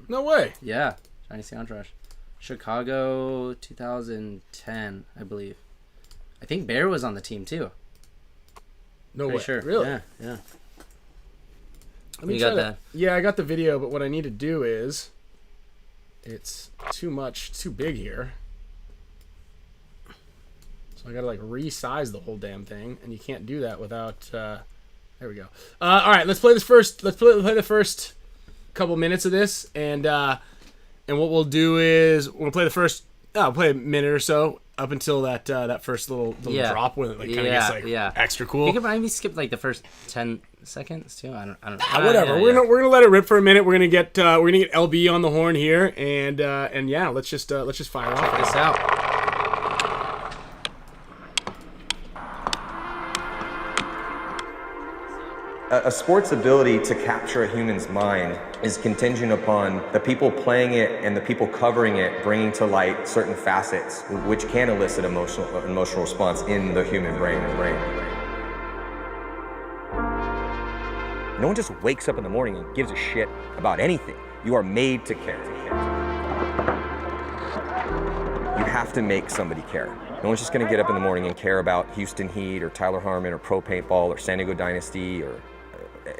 No way. Yeah, Dynasty Entourage. Chicago 2010, I believe. I think Bear was on the team too. No way. Sure. Really? Yeah. You got that? Yeah, I got the video, but what I need to do is, it's too big here. So I gotta like resize the whole damn thing, and you can't do that without. There we go. All right, let's play this first. Let's play the first couple minutes of this, and what we'll do is we'll play the first. I'll play a minute or so up until that first little drop when it like kind of gets like extra cool. You could maybe skip like the first 10 seconds too. I don't know. Whatever. We're gonna let it rip for a minute. We're gonna get LB on the horn here, and yeah, let's just fire off. Check this out. A sport's ability to capture a human's mind is contingent upon the people playing it and the people covering it bringing to light certain facets which can elicit emotional response in the human brain. No one just wakes up in the morning and gives a shit about anything. You are made to care. You have to make somebody care. No one's just gonna get up in the morning and care about Houston Heat or Tyler Harmon or Pro Paintball or San Diego Dynasty or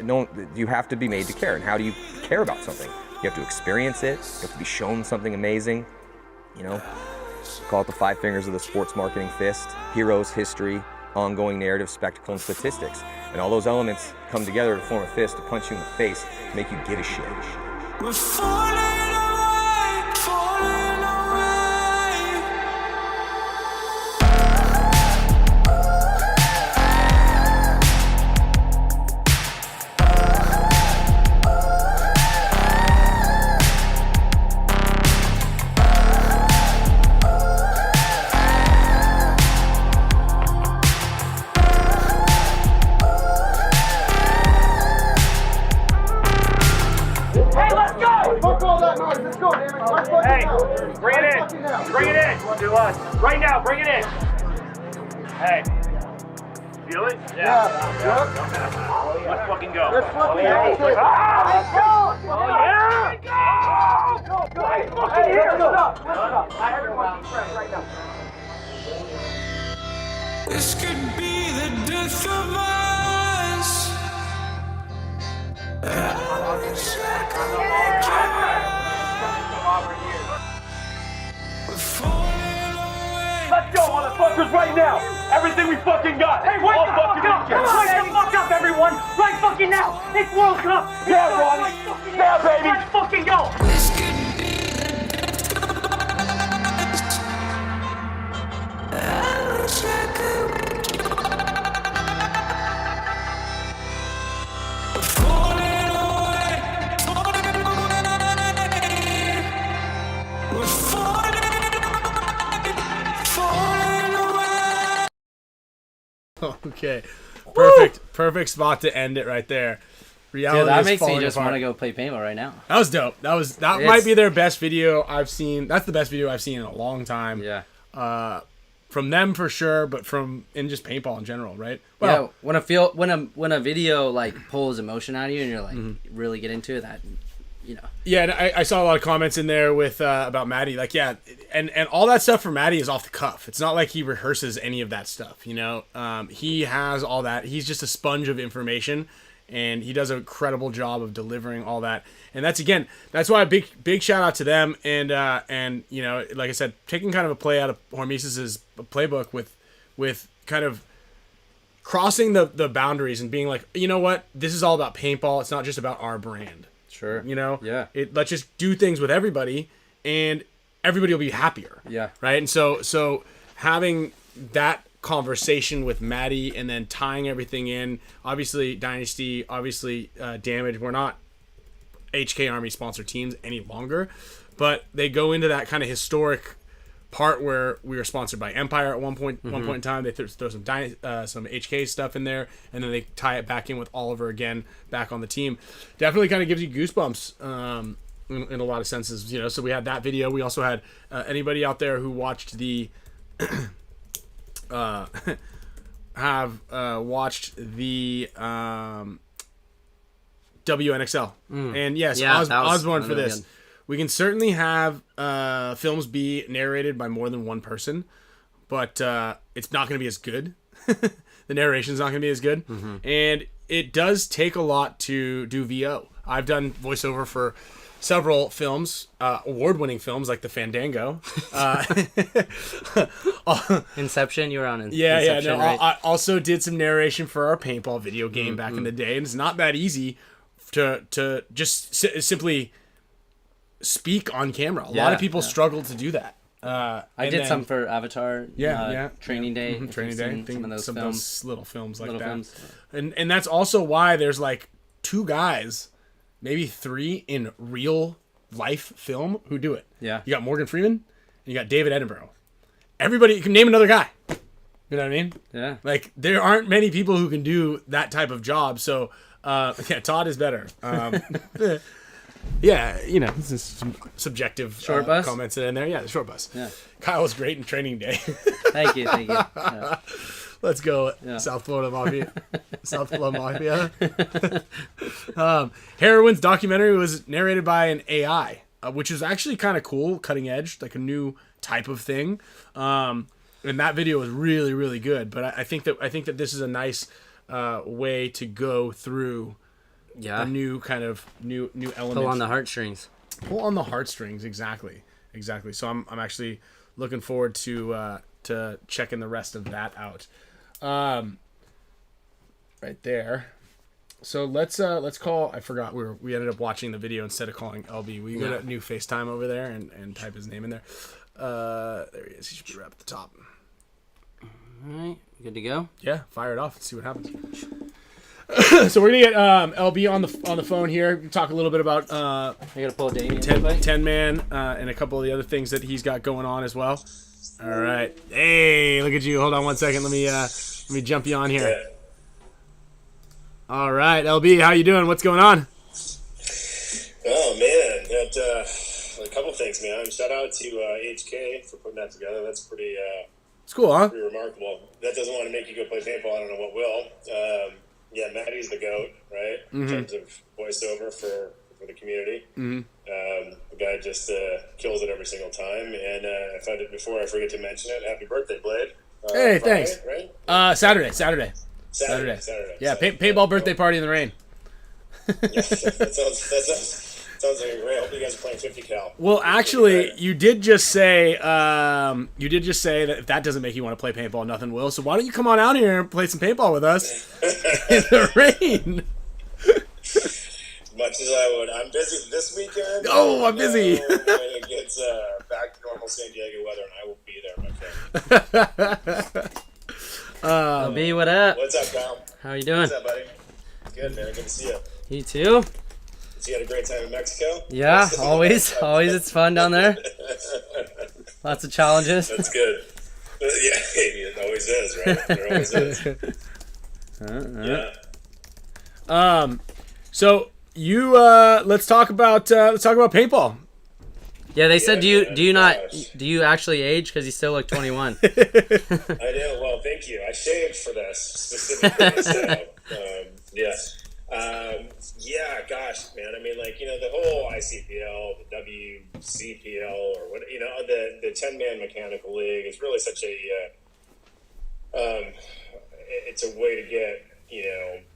no, you have to be made to care. And how do you care about something? You have to experience it. You have to be shown something amazing. You know, call it the 5 fingers of the sports marketing fist: heroes, history, ongoing narrative, spectacle, and statistics. And all those elements come together to form a fist to punch you in the face to make you give a shit. We're falling away, falling away. To us. Right now, bring it in. Hey. Feel it? Yeah. Let's fucking go. Let's fucking go. Oh, yeah. Go. Go. Hey, fucking here. Everyone be fresh right now. This could be the death of us. Let's go, motherfuckers, right now! Everything we fucking got! Hey, wake the fuck up! Wake the fuck up, everyone! Right fucking now! It's World Cup! Yeah, Ronnie! Yeah, baby! Let's fucking go! This could be falling away. We're falling away. Okay, perfect spot to end it right there. Reality Dude, that is makes me falling just apart. want to go play paintball right now. That was dope. That might be their best video I've seen. That's the best video I've seen in a long time. Yeah. From them for sure, but in just paintball in general, right? Well, yeah. When a video like pulls emotion out of you and you're like really get into it, that Yeah, and I saw a lot of comments in there with about Maddie. Like, yeah, and all that stuff for Maddie is off the cuff. It's not like he rehearses any of that stuff. He has all that. He's just a sponge of information, and he does an incredible job of delivering all that. And that's why a big shout out to them. And like I said, taking kind of a play out of Hormesis's playbook with kind of crossing the boundaries and being like, you know what, this is all about paintball. It's not just about our brand. Sure. Yeah. Let's just do things with everybody, and everybody will be happier. Yeah. Right. And so having that conversation with Maddie and then tying everything in, obviously Dynasty, obviously Damage. We're not HK Army sponsored teams any longer, but they go into that kind of historic part where we were sponsored by Empire at one point in time. They throw some HK stuff in there, and then they tie it back in with Oliver again back on the team. Definitely kind of gives you goosebumps in a lot of senses. So we had that video. We also had anybody out there who watched the watched the WNXL. And yes, Osborne for this. Good. We can certainly have films be narrated by more than one person, but it's not going to be as good. The narration's not going to be as good. And it does take a lot to do VO. I've done voiceover for several films, award-winning films like The Fandango. Inception, you were on Inception, right? I also did some narration for our paintball video game back in the day, and it's not that easy to just simply speak on camera. A lot of people struggle to do that. I did some for Avatar. Training Day. Training Day. Some of those little films like that. Films. And that's also why there's like 2 guys, maybe 3 in real life film who do it. Yeah. You got Morgan Freeman and you got David Attenborough. Everybody, you can name another guy. You know what I mean? Yeah. Like, there aren't many people who can do that type of job. So, Todd is better. Yeah, this is some subjective short bus comments in there. Yeah, the short bus. Yeah. Kyle was great in Training Day. Thank you. Yeah. Let's go, South Florida Mafia. South Florida Mafia. Heroin's documentary was narrated by an AI, which is actually kind of cool, cutting edge, like a new type of thing. And that video was really, really good. But I think that this is a nice way to go through. Yeah. A new kind of new element. Pull on the heartstrings. Pull on the heartstrings, exactly. So I'm actually looking forward to checking the rest of that out. Right there. So let's call. I forgot we ended up watching the video instead of calling LB. We got a new FaceTime over there and type his name in there. There he is. He should be right at the top. All right, good to go. Yeah, fire it off and see what happens. So we're gonna get LB on the phone here. Talk a little bit about I gotta pull Damien 10 man and a couple of the other things that he's got going on as well. All right. Hey, look at you. Hold on one second. Let me jump you on here. All right, LB, how you doing? What's going on? Oh man, a couple things, man. Shout out to HK for putting that together. That's pretty. It's cool, huh? Pretty remarkable. That doesn't want to make you go play paintball. I don't know what will. Yeah, Maddie's the GOAT, right? In terms of voiceover for the community. The guy just kills it every single time. And before I forget to mention it, happy birthday, Blade. Hey, Friday, thanks. Right? Saturday. Saturday. Yeah, Saturday. paintball birthday party in the rain. Yeah, that sounds like great. I hope you guys are playing 50 cal. Well, actually, you did just say that if that doesn't make you want to play paintball, nothing will. So why don't you come on out here and play some paintball with us in the rain? Much as I would. I'm busy this weekend. Oh, I'm busy. When it gets back to normal San Diego weather, and I will be there, my friend. LB, what up? What's up, Kyle? How you doing? What's up, buddy? Good, man. Good to see you. You too? So you had a great time in Mexico? Yeah, always. Always it's fun down there. Lots of challenges. That's good. Yeah, it always is, right? There always is. Yeah. So you let's talk about paintball. Yeah, they said, Yeah, do you not gosh. do you actually age because you still look 21? I know. Well, thank you. I shaved for this specifically. So, yeah, gosh, man. I mean, like, the whole ICPL, the WCPL, or what, the 10-man mechanical league is really such a, it's a way to get,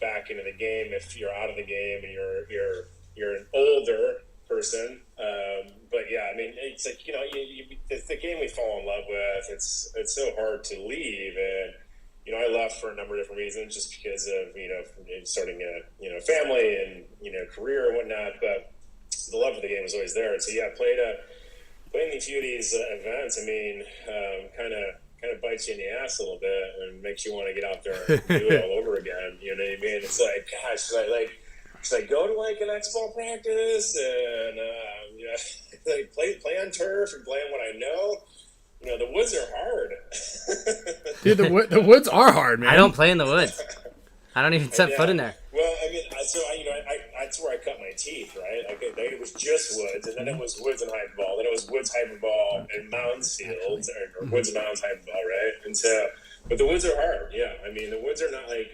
back into the game if you're out of the game and you're an older person. But yeah, I mean, it's like, it's the game we fall in love with. It's so hard to leave. And, I left for a number of different reasons, just because of, starting a family and, career and whatnot. But the love of the game was always there. And so, yeah, playing a few of these events, I mean, kind of bites you in the ass a little bit and makes you want to get out there and do it all over again. You know what I mean? It's like, gosh, should I go to like an X-ball practice and like play on turf and play on what I know? The woods are hard. Dude, the woods are hard, man. I don't play in the woods. I don't even set foot in there. Well, I mean, so that's where I cut my teeth, right? Like, it was just woods, and then it was woods and hyperball, then it was woods, hyperball, and mounds fields, or woods and mounds hyperball, right? And so, but the woods are hard, yeah. I mean, the woods are not like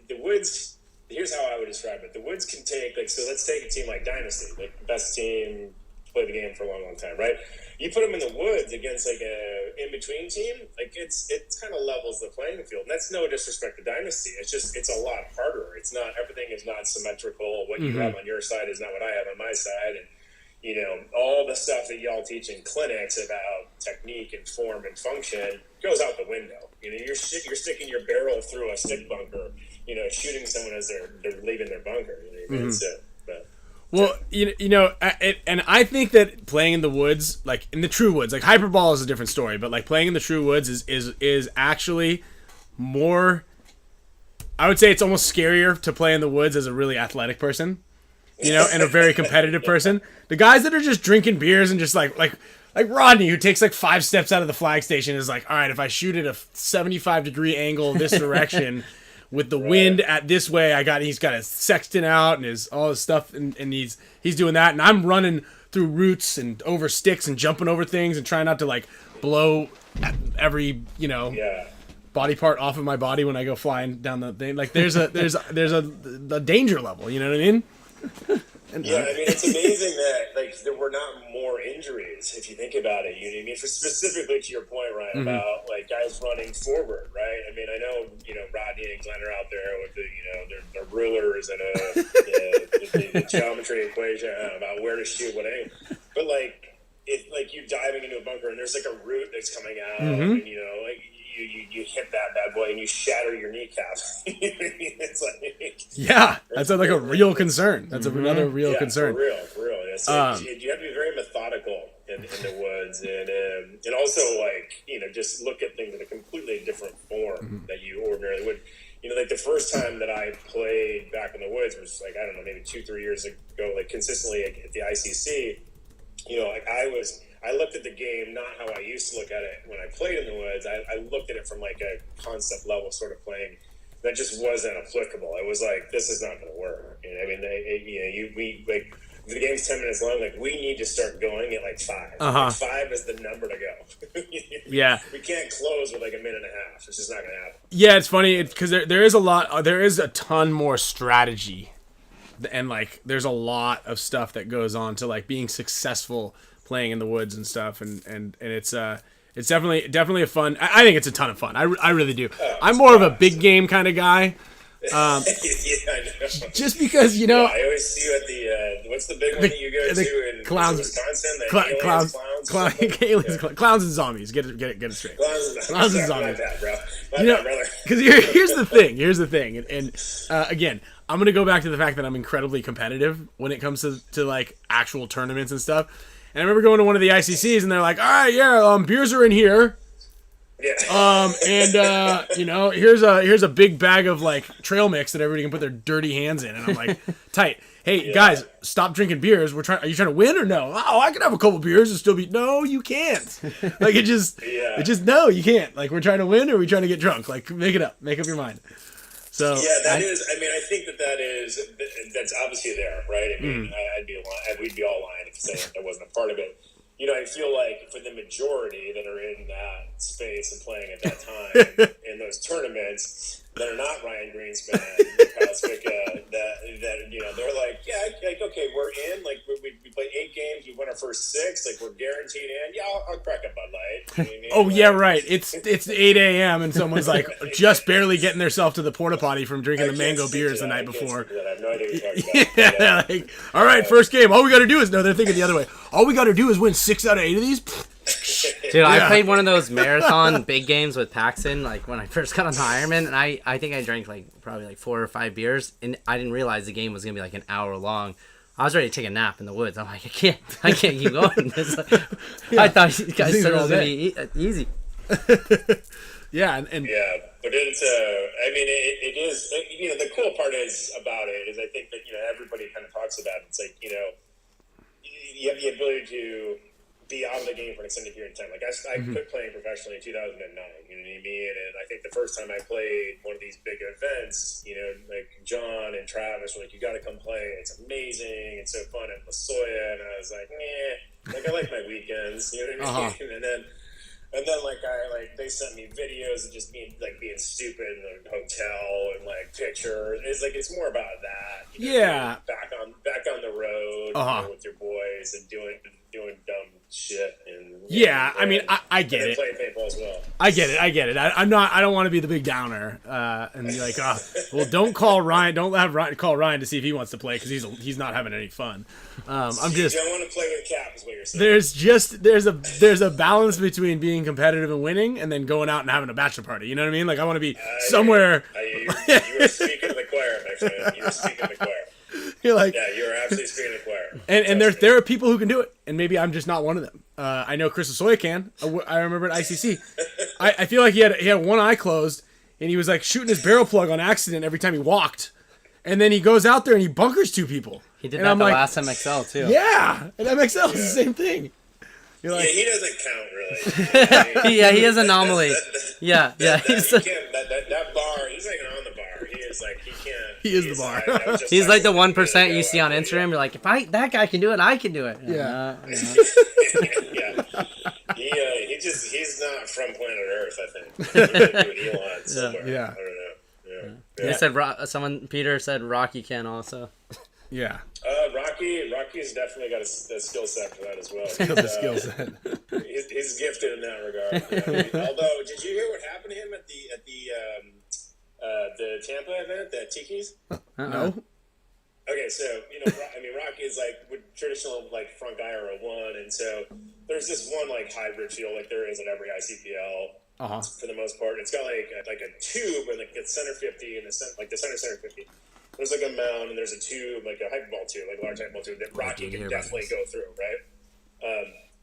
the woods. Here's how I would describe it: the woods can take, like, so let's take a team like Dynasty, like the best team, played the game for a long, long time, right? You put them in the woods against like a in-between team, like it kind of levels the playing field. And that's no disrespect to Dynasty. It's just, it's a lot harder. It's not, everything is not symmetrical. What you have on your side is not what I have on my side. And, all the stuff that y'all teach in clinics about technique and form and function goes out the window. You're sticking your barrel through a stick bunker, shooting someone as they're leaving their bunker. So, but, well, and I think that playing in the woods, like in the true woods, like hyperball is a different story, but like playing in the true woods is actually more. I would say it's almost scarier to play in the woods as a really athletic person, and a very competitive person. The guys that are just drinking beers and just like Rodney, who takes like 5 steps out of the flag station, is like, all right, if I shoot at a 75-degree angle this direction. With the wind at this way, he's got his sextant out and all his stuff, and he's doing that, and I'm running through roots and over sticks and jumping over things and trying not to like blow every body part off of my body when I go flying down the thing. Like there's a danger level, you know what I mean? Yeah, I mean, it's amazing that there were not more injuries if you think about it. You know what I mean? Specifically to your point, Ryan, about like guys running forward, right? I mean, I know Rodney and Glenn are out there with their rulers and the geometry equation about where to shoot what angle, but like you're diving into a bunker and there's like a root that's coming out, and you hit that bad boy and you shatter your kneecap. It's like, yeah, that's like a real concern. That's another real concern. For real. Yeah. So you have to be very methodical in the woods, and also just look at things in a completely different form that you ordinarily would. Like the first time that I played back in the woods was like, I don't know, maybe 2-3 years ago, like consistently at the ICC. I looked at the game not how I used to look at it when I played in the woods. I looked at it from like a concept level sort of playing that just wasn't applicable. It was like, this is not going to work. I mean, the game's 10 minutes long. Like, we need to start going at like 5. Like 5 is the number to go. Yeah. We can't close with like a minute and a half. It's just not going to happen. Yeah, it's funny because there is a ton more strategy, and like there's a lot of stuff that goes on to like being successful playing in the woods and stuff, and it's definitely a fun. I think it's a ton of fun. I really do. I'm more of a big game kind of guy. Yeah, I know. Just because I always see you at the what's the big one that you go to in Wisconsin? Clowns and zombies. Get it straight. Clowns and zombies. Because here's the thing, and again, I'm gonna go back to the fact that I'm incredibly competitive when it comes to like actual tournaments and stuff. And I remember going to one of the ICCs, and they're like, "All right, yeah, beers are in here." Yeah. Here's a big bag of like trail mix that everybody can put their dirty hands in, and I'm like, tight. Hey guys, stop drinking beers. Are you trying to win or no? Oh, I can have a couple beers and still be. No, you can't. Like it just no, you can't. Like we're trying to win or we're trying to get drunk. Like make it up. Make up your mind. So yeah, that is. I mean, I think that's obviously there, right? I mean, we'd be all lying if I wasn't a part of it. You know, I feel like for the majority that are in that space and playing at that time in those tournaments that are not Ryan Greenspan, Kyle Spick, that you know, they're like, okay, we're in. Like we played 8 games, we won our first 6. Like we're guaranteed in. Yeah, I'll crack a Bud Light. You know what I mean? Oh yeah, right. It's 8 a.m. and someone's like just barely getting themselves to the porta potty from drinking the mango beers the night before. I have no idea what you're talking about. Yeah, like, all right, first game. All we got to do is they're thinking the other way. All we got to do is win 6 out of 8 of these. Dude, I played one of those marathon big games with Paxton, like when I first got on the Ironman, and I think I drank probably 4 or 5 beers, and I didn't realize the game was gonna be like an hour long. I was ready to take a nap in the woods. I'm like, I can't keep going. I thought you guys said it was gonna be easy. Yeah, and yeah, but it's I mean, it is. You know, the cool part about it is I think that, you know, everybody kind of talks about it. It's like, you know, you have the ability to be out of the game for an extended period of time. Like I quit playing professionally in 2009. You know what I mean? And I think the first time I played one of these big events, you know, like John and Travis were like, "You got to come play. It's amazing. It's so fun at La Soya." And I was like, like I like my weekends. You know what I mean? And then they sent me videos of just being stupid in the hotel and like pictures. It's more about that. You know, yeah. Back on the road, you know, with your boys and doing dumb shit. And yeah, I mean, I get it. Playing paintball as well. I get it. I don't want to be the big downer and be like, well, don't call Ryan. Don't have Ryan call Ryan to see if he wants to play because he's not having any fun. I'm just. You don't want to play with Cap, is what you're saying. There's a balance between being competitive and winning, and then going out and having a bachelor party. You know what I mean? Like I want to be somewhere. You were speaking to the choir, my friend. You were speaking to the choir. You're like, yeah, you're absolutely speaking to the choir. And there are people who can do it, and maybe I'm just not one of them. I know Chris Lasoya can. I remember at ICC. I feel like he had one eye closed, and he was like shooting his barrel plug on accident every time he walked, and then he goes out there and he bunkers 2 people. He did that last MXL too. Yeah, and MXL is the same thing. You're like, he doesn't count really. Yeah, he is anomaly. Yeah. He's that bar. He's not even on the bar. He is like he can't. He is the bar. He's like the 1% you see on Instagram. You're like, if that guy can do it, I can do it. Yeah. He's not from planet Earth. I think. Elon somewhere. Yeah. I don't know. Yeah. They said Peter said Rocky can also. Yeah. Rocky's definitely got a skill set for that as well. The skill set. He's gifted in that regard. Although, did you hear what happened to him at the Tampa event, the Tiki's? No. Okay, so Rocky is like traditional like front guy or a 1, and so there's this one like hybrid field like there is at every ICPL for the most part. It's got like a tube and like it's center 50 and the center 50. There's like a mound and there's a tube, like a hyperball tube, like a large hyperball tube that Rocky can definitely go through, right?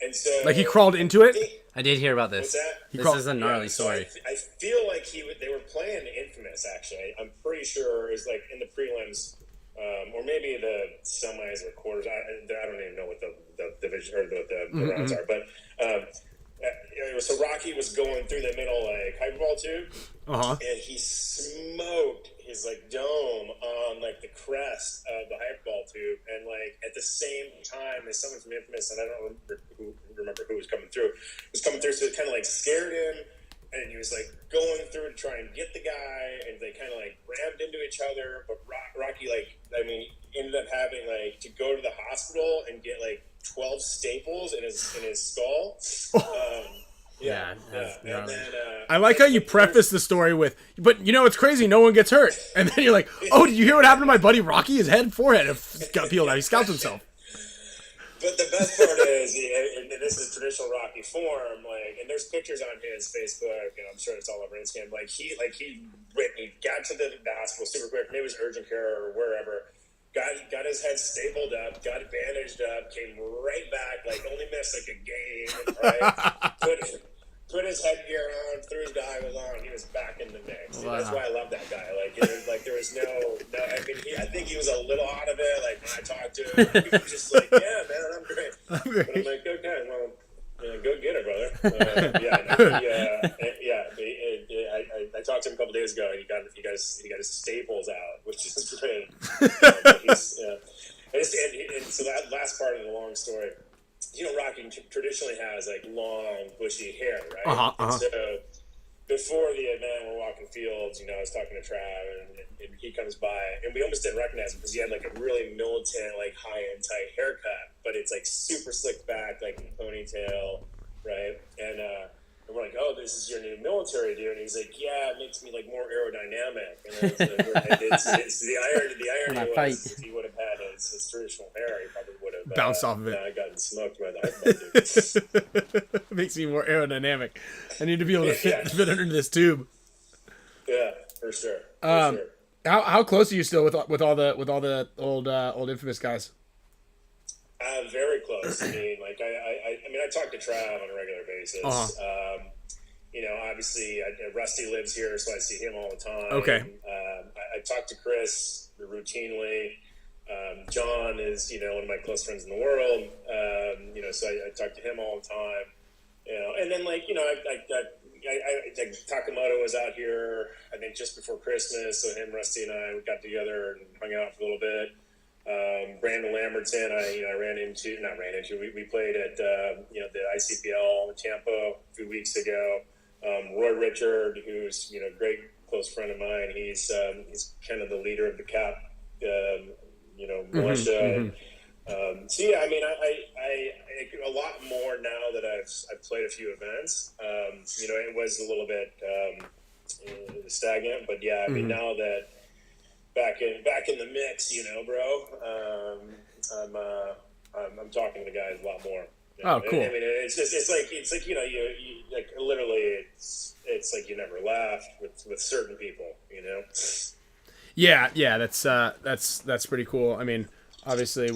And so like he crawled into it. I did hear about this. What's that? This is a gnarly story. I feel like they were playing Infamous actually. I'm pretty sure it was like in the prelims, or maybe the semis or quarters. I don't even know what the division or the rounds are, but. So Rocky was going through the middle like hyperball tube, and he smoked his like dome on like the crest of the hyperball tube, and like at the same time as someone from Infamous, and I don't remember who was coming through, so it kind of like scared him, and he was like going through to try and get the guy, and they kind of like rammed into each other, but Rocky ended up having like to go to the hospital and get like 12 staples in his skull. And then, I like how you preface the story with, but you know it's crazy, no one gets hurt, and then you're like, oh, did you hear what happened to my buddy Rocky? His forehead got peeled out. He scalped himself. But the best part is, and this is traditional Rocky form, like, and there's pictures on his Facebook, and I'm sure it's all over Instagram. He got to the hospital super quick. Maybe it was urgent care or wherever. Got his head stapled up, got it bandaged up, came right back, like only missed like a game, right? Put his headgear on, threw his goggles on, he was back in the mix. Wow. That's why I love that guy. There was no. I mean, I think he was a little out of it. Like when I talked to him, he was just like, "Yeah, man, I'm great." But I'm like, "Okay, well, go get it, brother." I talked to him a couple days ago, and he got his staples out, which is great. And so that last part of the long story, Rocky traditionally has like long, bushy hair, right? And so before the event, we're walking fields. I was talking to Trav, and he comes by, and we almost didn't recognize him because he had like a really militant, like high-end tight haircut, but it's like super slicked back, like ponytail, right? And we're like, "Oh, this is your new military dude," and he's like, "Yeah, it makes me like more aerodynamic." And it's the irony was, if he would have had his traditional hair, he probably would have bounced off of it. Gotten smoked by the hype. Makes me more aerodynamic. I need to be able to fit under this tube. Yeah, for sure. How close are you still with all the old Infamous guys? Very close. I mean, I talk to Trav on a regular basis. Obviously, Rusty lives here, so I see him all the time. Okay. I talk to Chris routinely. John is, one of my close friends in the world. So I talk to him all the time. And then Takamoto was out here, I think, just before Christmas. So him, Rusty, and I got together and hung out for a little bit. Brandon Lamberton, we played at the ICPL in Tampa a few weeks ago. Roy Richard, who's great close friend of mine, he's kind of the leader of the CAP militia. So yeah, I mean, I a lot more now that I've played a few events. It was a little bit stagnant, but yeah, I mean, now that back in the mix, bro, I'm talking to the guys a lot more. Oh, cool. I mean, it's like you like literally it's like you never laughed with certain people, Yeah, that's pretty cool. I mean, obviously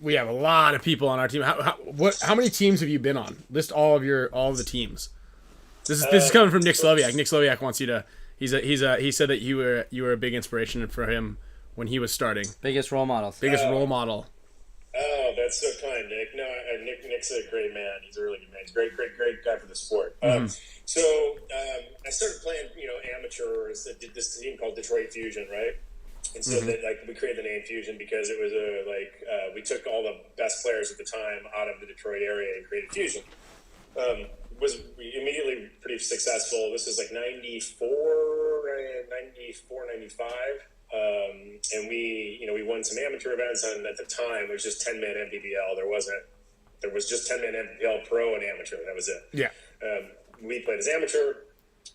we have a lot of people on our team. How many teams have you been on? List all of the teams. This is coming from Nick Slowiak. Nick Slowiak wants you to. He said that you were a big inspiration for him when he was starting. Biggest role model. Role model. Oh, that's so kind, Nick. No, Nick's a great man. He's a really good man. He's a great guy for the sport. So I started playing, amateurs. I did this team called Detroit Fusion, right? And so we created the name Fusion because it was we took all the best players at the time out of the Detroit area and created Fusion. Was immediately pretty successful. This was like 94, 95. And we won some amateur events, and at the time it was just 10-man MPBL. There was just 10-man MPBL pro and amateur. That was it. Yeah. We played as amateur.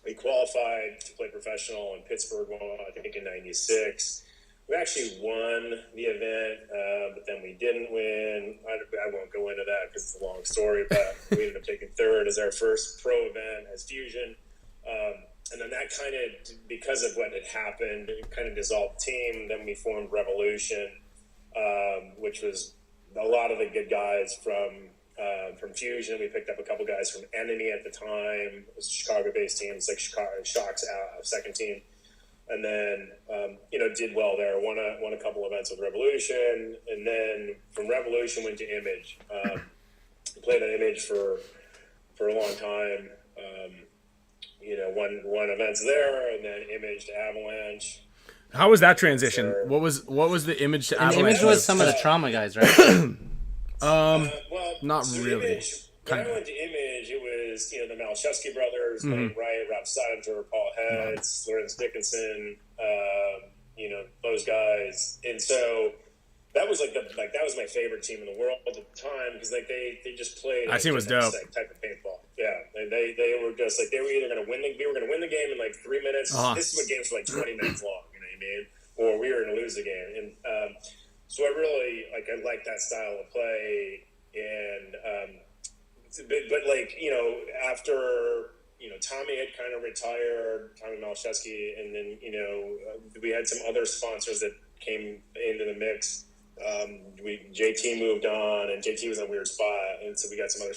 We qualified to play professional in Pittsburgh, I think in 96. We actually won the event, but then we didn't win. I won't go into that because it's a long story, but we ended up taking third as our first pro event as Fusion. And then that kind of, because of what had happened, it kind of dissolved the team. Then we formed Revolution, which was a lot of the good guys from Fusion. We picked up a couple guys from Enemy at the time. It was a Chicago-based team. It's like Shock's second team. And then, did well there. Won a couple events with Revolution. And then from Revolution went to Image. Played at Image for a long time. Won events there, and then Image to Avalanche. How was that transition? What was the Image to Avalanche? Image was some of the trauma guys, right? Not really. Image, when I went to Image, it was the Malachevsky brothers, Mike Wright, Rob Seidinger, Paul Heads, Lawrence Dickinson, those guys, and so that was that was my favorite team in the world at the time because they just played. I think it was dope. Type of paintball. Yeah, they were just they were either going to win we were going to win the game in 3 minutes. This is what games were 20 minutes long. You know what I mean? Or we were going to lose the game, and so I really I like that style of play, and after Tommy had kind of retired, Tommy Malachevsky, and then we had some other sponsors that came into the mix. JT moved on, and JT was in a weird spot, and so we got some other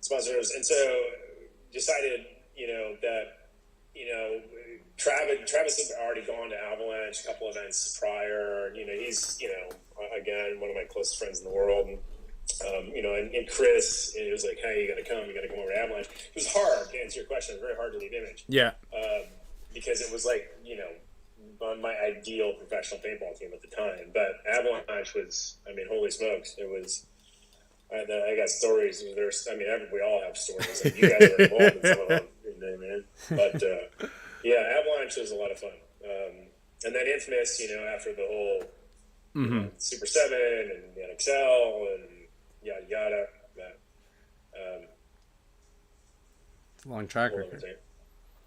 sponsors, and so decided that Travis had already gone to Avalanche a couple events prior. He's again one of my closest friends in the world, and Chris, it was like, hey, you got to come over to Avalanche. It was hard to answer your question. It was very hard to leave Image. Yeah. because it was like, on my ideal professional paintball team at the time. But Avalanche was, I mean, holy smokes, it was. I got stories. We all have stories. Like, you guys are involved in some of them, man. But Avalanche was a lot of fun. And then Infamous, after the whole Super 7 and the MXL and yada yada. Long track record.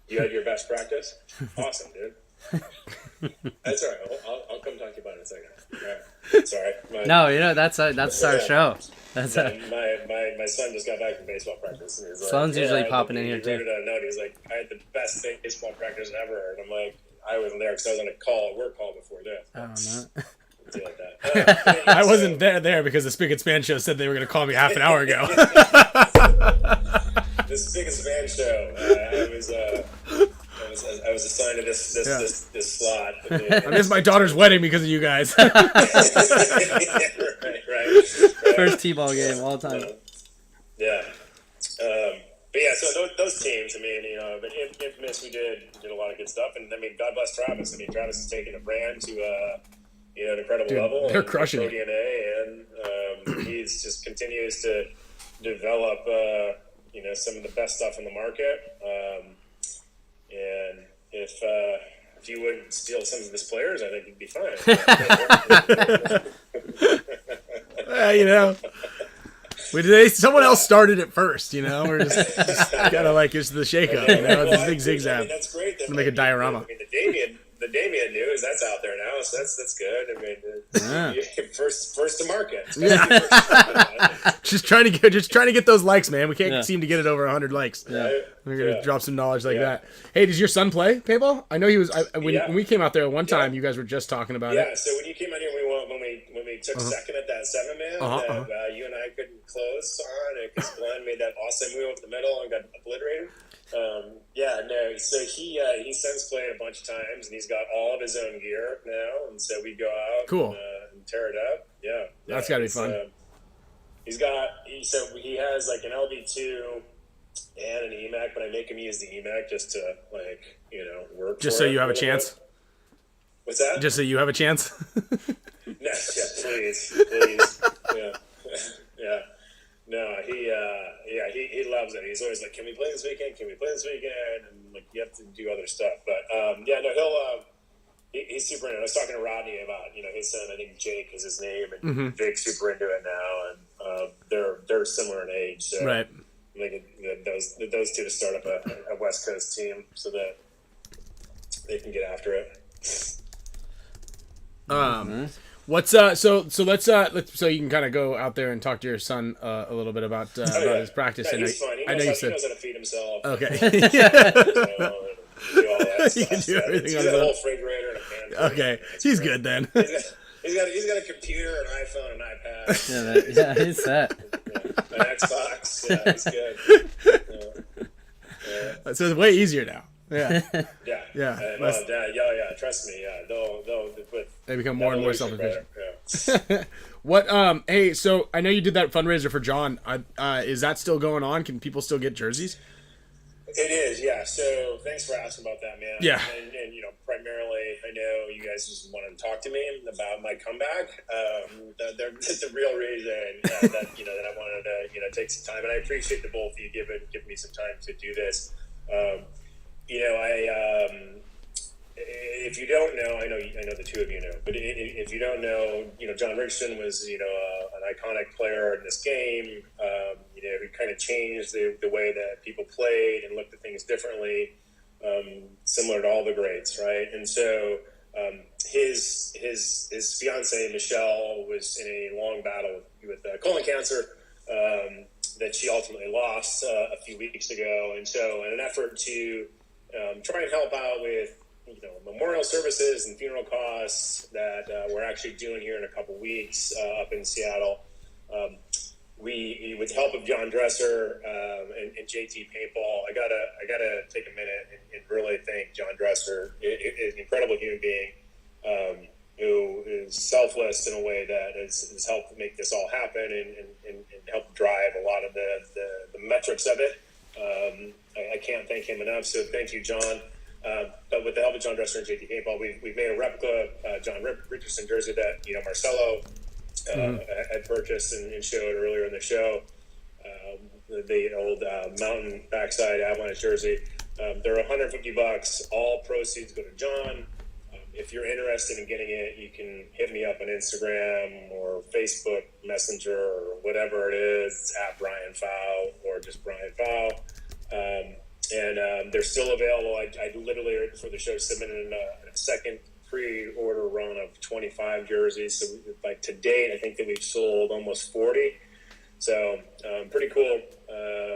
You had your best practice? Awesome, dude. That's all right. I'll come talk to you about it in a second. All right. Sorry. That's our show. That's my son just got back from baseball practice. And he's Sloan's like, usually popping in here too. He was like, I had the best baseball practice ever, and I'm like, I wasn't there because I was on a work call before this. Oh no. Like that. I wasn't there because the Spick and Span show said they were going to call me half an hour ago. The Spick and Span show. I was assigned to this slot. I missed my daughter's wedding because of you guys. right. First T-ball game of all time. Yeah. But yeah, so those teams, but Infamous, we did a lot of good stuff. And, God bless Travis. Travis has taken a brand to, an incredible level. They're crushing it. DNA, and he's just continues to develop, some of the best stuff in the market. And if you wouldn't steal some of his players, I think he'd be fine. Someone else started it first, We're just kind of like, it's the shakeup, this big zigzag. That's great. Gonna make a diorama. The Damien news, that's out there now, so that's good. First to market. Just trying to get those likes, man. We can't seem to get it over 100 likes. Yeah. We're gonna drop some knowledge like that. Hey, does your son play paintball? I know he was. When we came out there one time, you guys were just talking about it. Yeah. So when you came out here, when we took second at that 7-man, that you and I couldn't close on it because Glenn made that awesome move up the middle and got obliterated. So he since played a bunch of times, and he's got all of his own gear now, and so we go out and tear it up. Yeah. That's gotta be fun. He has like an LB2 and an EMAC, but I make him use the EMAC just to work. Just so you have a chance. What's that? Just so you have a chance. No, yeah, please, yeah, yeah. No, he loves it. He's always like, "Can we play this weekend? Can we play this weekend?" And like, you have to do other stuff, but he's super into it. I was talking to Rodney about his son. I think Jake is his name, and Jake's super into it now, and they're similar in age, so right. Those two to start up a West Coast team so that they can get after it. What's so let's so you can kind of go out there and talk to your son a little bit about his practice. Yeah, he's fun. He knows how to feed himself. Okay. Do all that stuff. He can do everything he's on got his a own. whole refrigerator and a pan. Okay, he's good then. He's got a computer, an iPhone, an iPad. Yeah, he's set. An Xbox. Yeah, he's good. So it's way easier now. Yeah. Yeah. Trust me. Yeah, they become more and more self-efficient. Yeah. What? Hey, so I know you did that fundraiser for John. Is that still going on? Can people still get jerseys? It is, yeah. So thanks for asking about that, man. Yeah. And primarily, I know you guys just wanted to talk to me about my comeback. The real reason that I wanted to take some time, and I appreciate the both of you giving me some time to do this. If you don't know, I know the two of you know, but if you don't know, John Richardson was, an iconic player in this game. He kind of changed the way that people played and looked at things differently, similar to all the greats, right? And so his fiance Michelle was in a long battle with colon cancer that she ultimately lost a few weeks ago. And so in an effort to try and help out with memorial services and funeral costs that we're actually doing here in a couple weeks up in Seattle, we with the help of John Dresser and JT Paintball, I gotta take a minute and really thank John Dresser, an incredible human being who is selfless in a way that has helped make this all happen and helped drive a lot of the metrics of it. I can't thank him enough. So thank you, John. But with the help of John Dresser and JT Paintball, we've made a replica John Richardson jersey that Marcelo had purchased and showed earlier in the show. The old mountain backside Avalanche jersey. They're $150. All proceeds go to John. If you're interested in getting it, you can hit me up on Instagram or Facebook Messenger or whatever it is. It's at Brian Fowl or just Brian Fowl. And they're still available. I literally, for the show, submitted a second pre-order run of 25 jerseys. So, like, to date, I think that we've sold almost 40. So, pretty cool.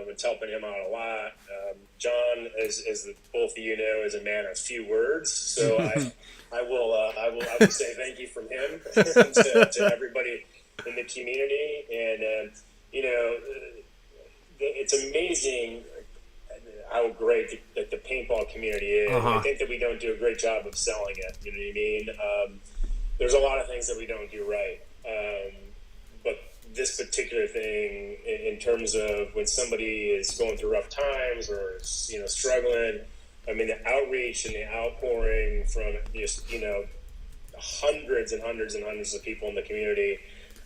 It's helping him out a lot. John, as both of you know, is a man of few words. So I will say thank you from him to everybody in the community. And, it's amazing how great the paintball community is. I think that we don't do a great job of selling it. You know what I mean? There's a lot of things that we don't do right. But this particular thing, in terms of when somebody is going through rough times or, struggling, I mean, the outreach and the outpouring from just, hundreds and hundreds and hundreds of people in the community.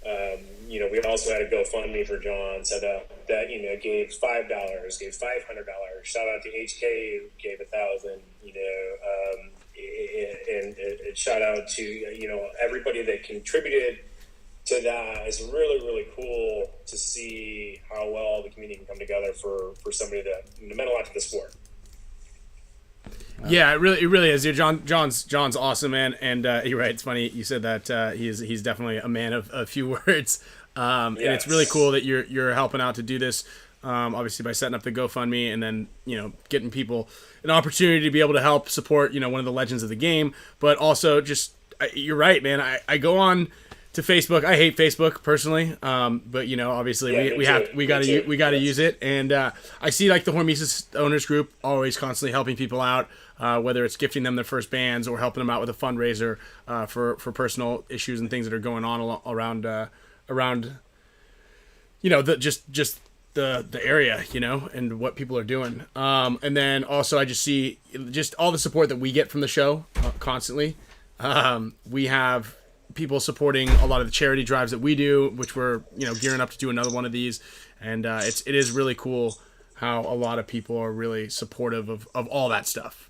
We also had a GoFundMe for John set up that, gave $5, gave $500. Shout out to HK, who gave $1,000, and shout out to, everybody that contributed to that. It's really, really cool to see how well the community can come together for somebody that meant a lot to the sport. Yeah, it really is. John's awesome, man, and you're right. It's funny you said that he's definitely a man of a few words, and it's really cool that you're helping out to do this. Obviously by setting up the GoFundMe and then getting people an opportunity to be able to help support one of the legends of the game, but also just you're right, man. I go on to Facebook. I hate Facebook personally, but obviously we got to use it, and I see like the HORMESIS owners group always constantly helping people out, whether it's gifting them their first bands or helping them out with a fundraiser for personal issues and things that are going on around the area, and what people are doing. And then also I just see just all the support that we get from the show constantly. We have people supporting a lot of the charity drives that we do, which we're gearing up to do another one of these, and it is really cool how a lot of people are really supportive of all that stuff.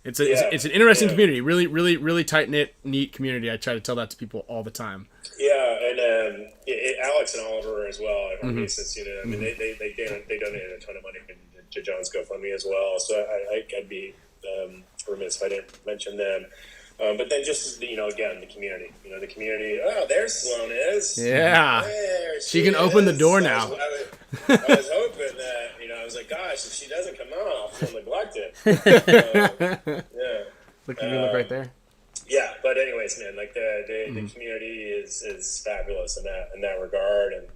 It's an interesting community, really tight knit, neat community. I try to tell that to people all the time. Yeah, and Alex and Oliver as well at HORMESIS, I mean, they donated a ton of money to John's GoFundMe as well. So I'd be remiss if I didn't mention them. But then just, again, the community. The community, there's Sloan is. Yeah. There she can open the door now. I was hoping that, I was like, gosh, if she doesn't come out, I'll feel neglected. Yeah. Look, you can look right there. Yeah, but anyways, man, like the community is fabulous in that regard. And,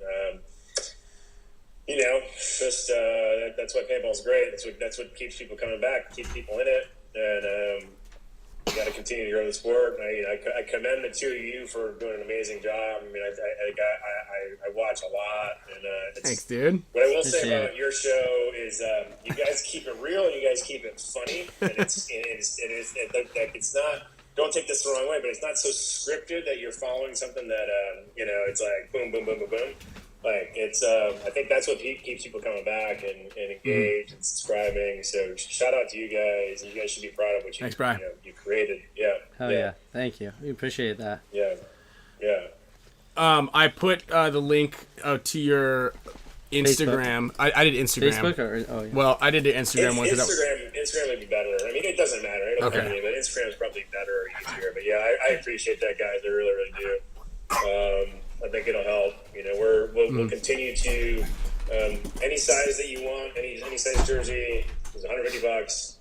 just that's why paintball's great. That's what keeps people coming back, keeps people in it. And, you got to continue to grow the sport. I commend the two of you for doing an amazing job. I mean, I watch a lot, and thanks, dude. What I will say about your show is you guys keep it real. You guys keep it funny, and it's not. Don't take this the wrong way, but it's not so scripted that you're following something that it's like boom, boom, boom, boom, boom. Like it's, I think that's what keeps people coming back and engaged and subscribing. So shout out to you guys. You guys should be proud of what you, you created. Yeah. Hell yeah. Thank you. We appreciate that. Yeah. Yeah. I put the link to your Instagram. I did Instagram. Facebook or Well, I did the Instagram one. Instagram would be better. I mean, it doesn't matter. It doesn't matter, but Instagram is probably better or easier. But yeah, I appreciate that, guys. I really, really do. I think it'll help. We'll continue to any size that you want, any size jersey is $150.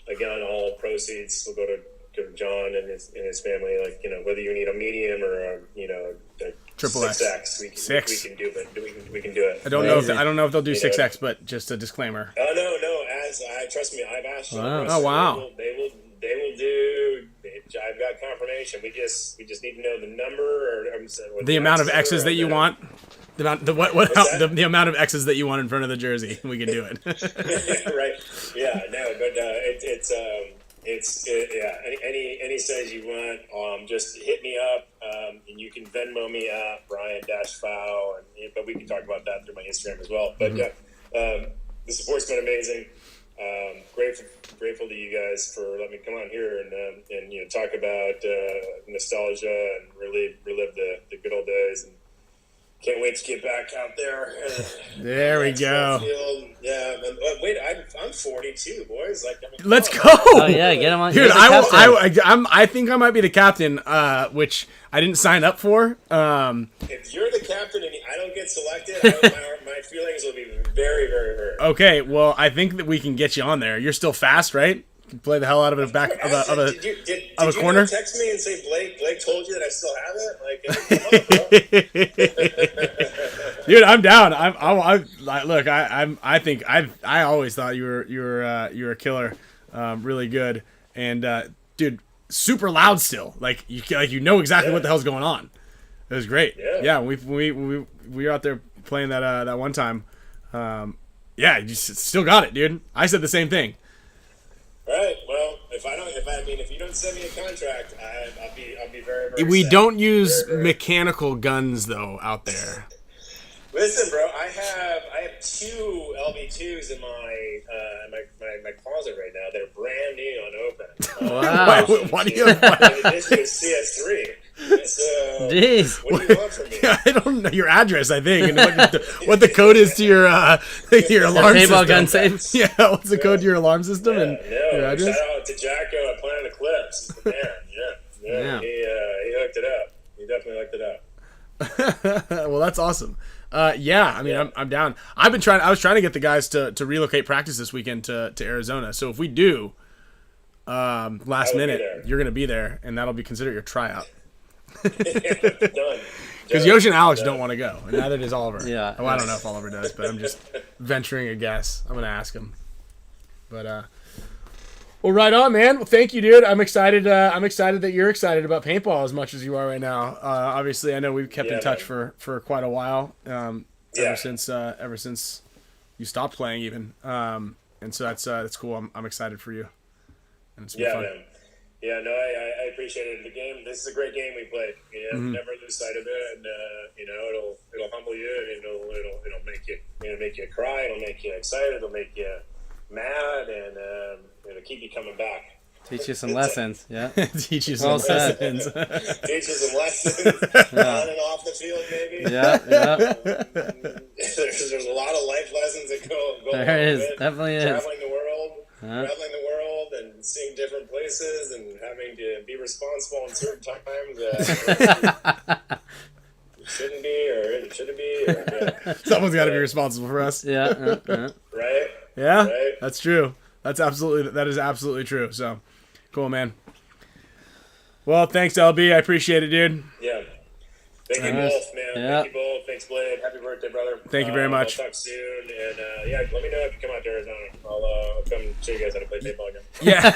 Again, all proceeds will go to John and his family. Like whether you need a medium or a triple 6X, we can do it. We can do it. I don't know if they'll do 6X, but just a disclaimer. Oh no! Trust me, I've asked. Wow. Oh wow! They will do. I've got confirmation. We just need to know the number or the amount of X's that you want. The amount of X's that you want in front of the jersey, we can do it. Right. Yeah. No. But any size you want, just hit me up, and you can Venmo me at Brian-Fowl, but we can talk about that through my Instagram as well. But the support's been amazing. Grateful to you guys for letting me come on here and talk about nostalgia and relive the good old days. And can't wait to get back out there. There we go. Field. Yeah, wait, I'm 42, boys. Let's go. Oh yeah, get him on. Dude, I think I might be the captain, which I didn't sign up for. If you're the captain and I don't get selected, my feelings will be very, very hurt. Okay, well, I think that we can get you on there. You're still fast, right? You can play the hell out of it back of a corner. Did you text me and say Blake told you that I still have it? Come on, bro. Dude, I'm down. I always thought you were a killer, really good, and dude, super loud still. You know exactly what the hell's going on. It was great. Yeah, we were out there playing that one time. Yeah, you still got it, dude. I said the same thing. Right. Well, if you don't send me a contract, I'll be very, very. We sad. don't use mechanical guns though out there. Listen, bro, I have 2 LB2s in my closet right now. They're brand new and open. Wow. What do you? In addition to CS3. So, Jeez. what do you want from me? I don't know your address. I think and what the code is to your alarm system. Paintball gun safe. Yeah, what's the code to your alarm system and your address? Shout out to Jacko at Planet Eclipse. He's the man. Yeah. He hooked it up. He definitely hooked it up. Well, that's awesome. I'm down. I was trying to get the guys to relocate practice this weekend to Arizona. So if we do, last minute, you're gonna be there, and that'll be considered your tryout. Done. Because Yoshi and Alex don't want to go, and neither does Oliver. Yeah. Oh, I don't know if Oliver does, but I'm just venturing a guess. I'm gonna ask him. But well, right on, man. Well, thank you, dude. I'm excited. I'm excited that you're excited about paintball as much as you are right now. Obviously, I know we've kept in touch for quite a while. Ever since you stopped playing, even. And so that's cool. I'm excited for you. And it's been fun. Man. Yeah, no, I appreciate it. The game. This is a great game we played. Never lose sight of it, and it'll humble you, and it'll make you cry. It'll make you excited. It'll make you mad, and it'll keep you coming back. Teach you some lessons. Yeah. Teach you some lessons. Teach you some lessons on and off the field, maybe. Yeah. There's a lot of life lessons that go There along is. with it. Definitely is. Traveling the world and seeing different places and having to be responsible in certain times. Shouldn't be or it shouldn't be. Someone's got to be responsible for us. Yeah. Right? Yeah, Right? that's true. That is absolutely true. So, cool, man. Well, thanks, LB. I appreciate it, dude. Yeah. Thank you both, man. Yeah. Thank you both. Thanks, Blade. Happy birthday, brother. Thank you very much. We'll talk soon. And, let me know if you come out to Arizona. I'll come show you guys how to play paintball again. Yeah.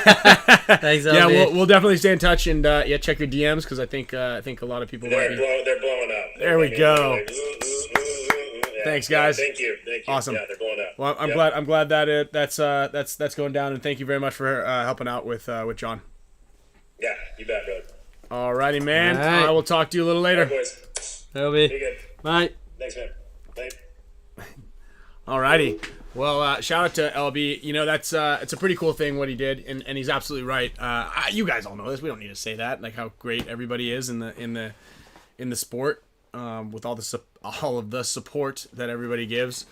Thanks, LB. Yeah, we'll definitely stay in touch and check your DMs because I think a lot of people They're might be. they're blowing up. There we go. Yeah. Thanks, guys. Thank you. Awesome. Yeah, they're blowing up. Well, I'm glad that that's going down, and thank you very much for helping out with John. Yeah, you bet, brother. Alrighty, man. All right. I will talk to you a little All later. right, boys. LB. Be good. Bye. Thanks, man. Bye. Alrighty. Well, shout out to LB. You know, that's it's a pretty cool thing what he did, and he's absolutely right. You guys all know this. We don't need to say that. Like how great everybody is in the sport, with all of the support that everybody gives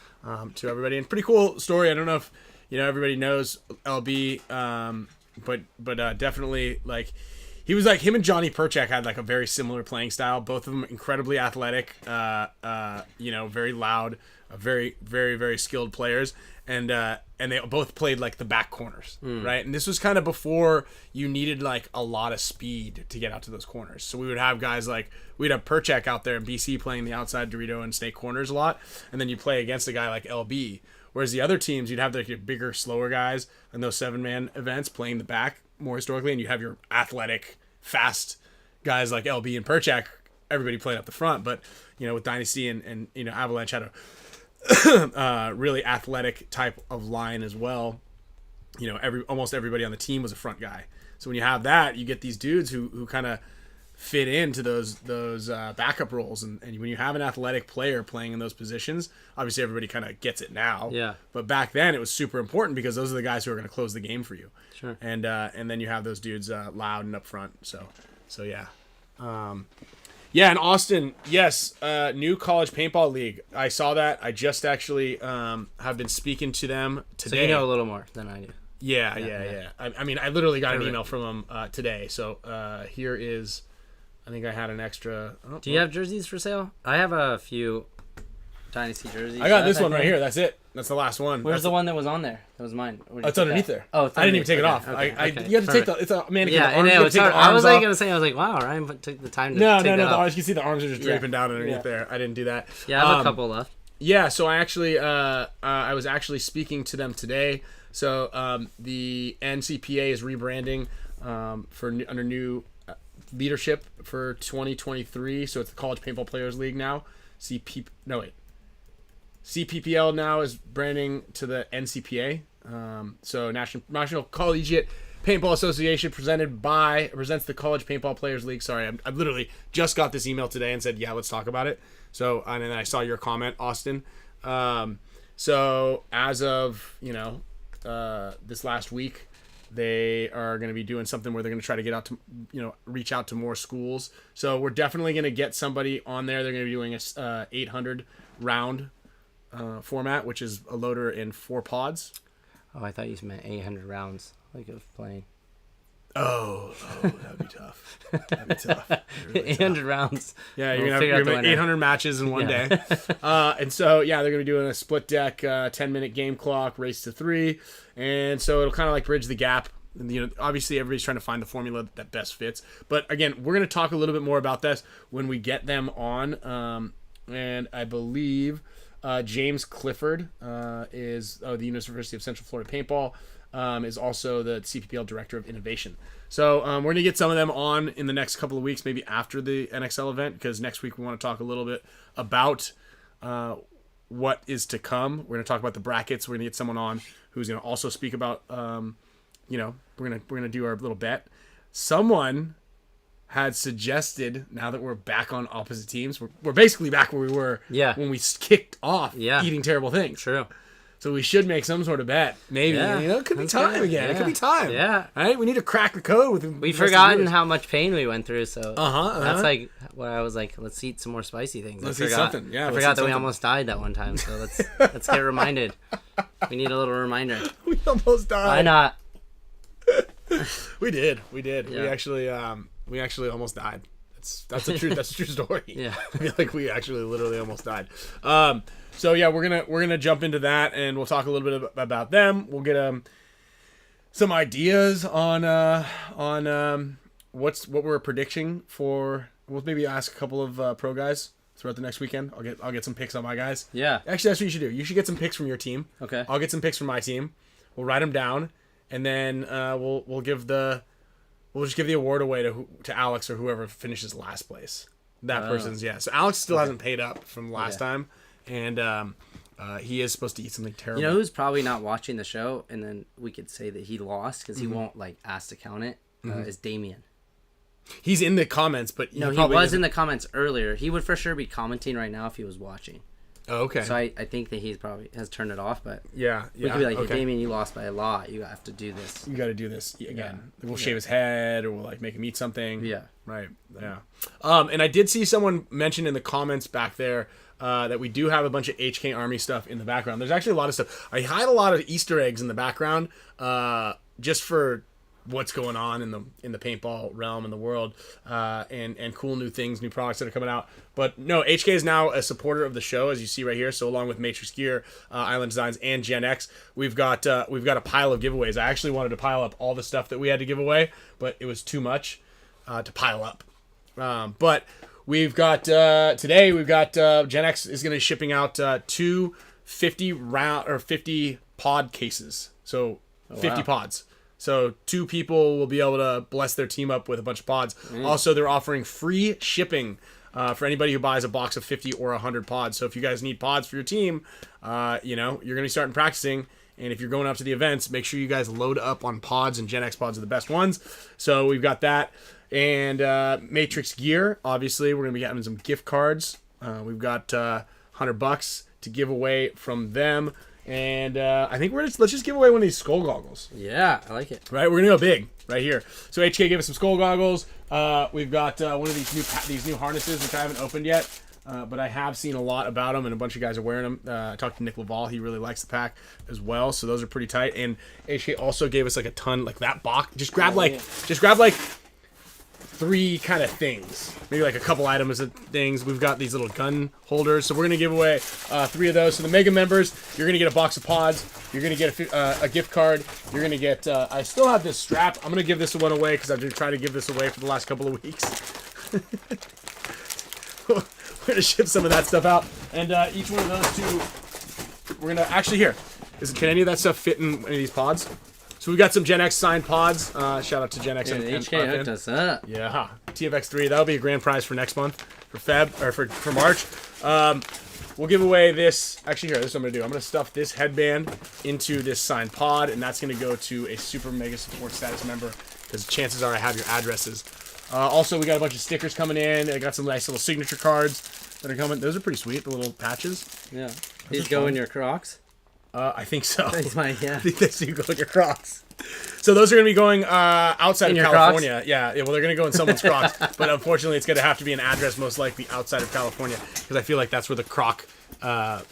to everybody. And pretty cool story. I don't know if everybody knows LB, but definitely like. He was like him and Johnny Perchak had like a very similar playing style. Both of them incredibly athletic, very loud, very, very, very skilled players, and they both played like the back corners, right? And this was kind of before you needed like a lot of speed to get out to those corners. So we would have guys like we'd have Perchak out there in BC playing the outside Dorito and snake corners a lot, and then you play against a guy like LB. Whereas the other teams, you'd have like your bigger, slower guys in those 7-man events playing the back more historically, and you have your athletic, fast guys like LB and Perchak everybody playing up the front. But with Dynasty and Avalanche had a really athletic type of line as well. Almost everybody on the team was a front guy. So when you have that, you get these dudes who kind of fit into those backup roles. And when you have an athletic player playing in those positions, obviously everybody kind of gets it now. Yeah. But back then it was super important because those are the guys who are going to close the game for you. Sure. And then you have those dudes loud and up front. So yeah. Yeah, in Austin, yes, new college paintball league. I saw that. I just actually have been speaking to them today. So you know a little more than I do. Yeah. I mean, I literally got an email from them today. So here is, I think I had an extra. Do you have jerseys for sale? I have a few Dynasty jerseys. I got this one right here. That's it. That's the last one. Where's the one that was on there? That was mine. It's underneath there. Oh, I didn't even take it off. Okay. You have to take the. It's a mannequin. Yeah, arms, it's hard. I was off. gonna say, wow, Ryan took the time to No. take that The off. arms, you can see the arms are just draping down underneath there. I didn't do that. Yeah, I have a couple left. Yeah, so I actually, I was actually speaking to them today. So the NCPA is rebranding under new leadership for 2023. So it's the College Paintball Players League now. CPPL now is branding to the NCPA. So National Collegiate Paintball Association presents the College Paintball Players League. Sorry, I literally just got this email today and said, yeah, let's talk about it. So, and then I saw your comment, Austin. So as of, this last week, they are going to be doing something where they're going to try to get out to, reach out to more schools. So we're definitely going to get somebody on there. They're going to be doing a 800 round format, which is a loader in 4 pods. Oh, I thought you meant 800 rounds, like of playing. Oh, that'd be tough. That'd be tough. Really 800 tough. rounds. Yeah, you're gonna have 800 matches in one day. And so, yeah, they're gonna be doing a split deck, 10-minute game clock, race to 3, and so it'll kind of like bridge the gap. And, obviously everybody's trying to find the formula that best fits. But again, we're gonna talk a little bit more about this when we get them on. And I believe James Clifford is the University of Central Florida Paintball. Is also the CPPL Director of Innovation. So we're going to get some of them on in the next couple of weeks, maybe after the NXL event, because next week we want to talk a little bit about what is to come. We're going to talk about the brackets. We're going to get someone on who's going to also speak about, we're going to do our little bet. Someone had suggested, now that we're back on opposite teams, we're basically back where we were when we kicked off eating terrible things. True. So we should make some sort of bet. Maybe. It could be time again. Yeah. It could be time. Yeah. Right? We need to crack the code with We've forgotten how much pain we went through, so that's like what I was like, let's eat some more spicy things. Let's eat something. Yeah. I forgot that we almost died that one time, so let's get reminded. We need a little reminder. We almost died. Why not? We did. Yeah. We actually almost died. That's a true story. Yeah. I feel like we actually literally almost died. So yeah, we're gonna jump into that, and we'll talk a little bit about them. We'll get some ideas on what we're predicting for. We'll maybe ask a couple of pro guys throughout the next weekend. I'll get some picks on my guys. Yeah. Actually, that's what you should do. You should get some picks from your team. Okay. I'll get some picks from my team. We'll write them down, and then we'll just give the award away to Alex or whoever finishes last place. That person's So Alex still hasn't paid up from last time. And he is supposed to eat something terrible. You know who's probably not watching the show, and then we could say that he lost because he won't ask to count it. Is Damien? He's in the comments, but no, he was in the comments earlier. He would for sure be commenting right now if he was watching. Oh, okay. So I think that he's probably has turned it off, but we could be like, hey, Damien, you lost by a lot. You have to do this. You got to do this again. We'll shave his head, or we'll make him eat something. Yeah. Right. Yeah. And I did see someone mention in the comments back there that we do have a bunch of HK Army stuff in the background. There's actually a lot of stuff. I hide a lot of Easter eggs in the background just for what's going on in the paintball realm in the world, and cool new things, new products that are coming out. But no, HK is now a supporter of the show, as you see right here. So along with Matrix Gear, Island Designs, and Gen X, we've got a pile of giveaways. I actually wanted to pile up all the stuff that we had to give away, but it was too much to pile up. But we've got today. We've got Gen X is going to be shipping out 2 50 pod cases. So 50 pods. So 2 people will be able to bless their team up with a bunch of pods. Also, they're offering free shipping for anybody who buys a box of 50 or 100 pods. So if you guys need pods for your team, you're going to be starting practicing. And if you're going up to the events, make sure you guys load up on pods, and Gen X pods are the best ones. So we've got that. And Matrix Gear, obviously, we're going to be getting some gift cards. We've got $100 to give away from them. And I think let's just give away one of these skull goggles. Yeah, I like it. Right, we're gonna go big right here. So HK gave us some skull goggles. We've got one of these new harnesses, which I haven't opened yet, but I have seen a lot about them, and a bunch of guys are wearing them. I talked to Nick Laval; he really likes the pack as well. So those are pretty tight. And HK also gave us like a ton, like that box. Just grab like 3 kind of things, maybe like a couple items of things. We've got these little gun holders, so we're gonna give away 3 of those. So the Mega members, you're gonna get a box of pods, you're gonna get a gift card, you're gonna get I still have this strap. I'm gonna give this one away because I've been trying to give this away for the last couple of weeks. We're gonna ship some of that stuff out, and each one of those 2, we're gonna actually can any of that stuff fit in any of these pods? So we've got some Gen X signed pods. Shout out to Gen X and HK hooked us up. Yeah, TFX3. That'll be a grand prize for next month, for for March. We'll give away this. Actually, this is what I'm gonna do. I'm gonna stuff this headband into this signed pod, and that's gonna go to a super mega support status member, because chances are I have your addresses. Also, we got a bunch of stickers coming in. I got some nice little signature cards that are coming. Those are pretty sweet. The little patches. Yeah. These go in your Crocs. I think so. Yeah. I think that's you go in your Crocs. So those are going to be going outside of California. Crocs? Yeah, well, they're going to go in someone's Crocs. But unfortunately, it's going to have to be an address most likely outside of California, because I feel like that's where the Croc, The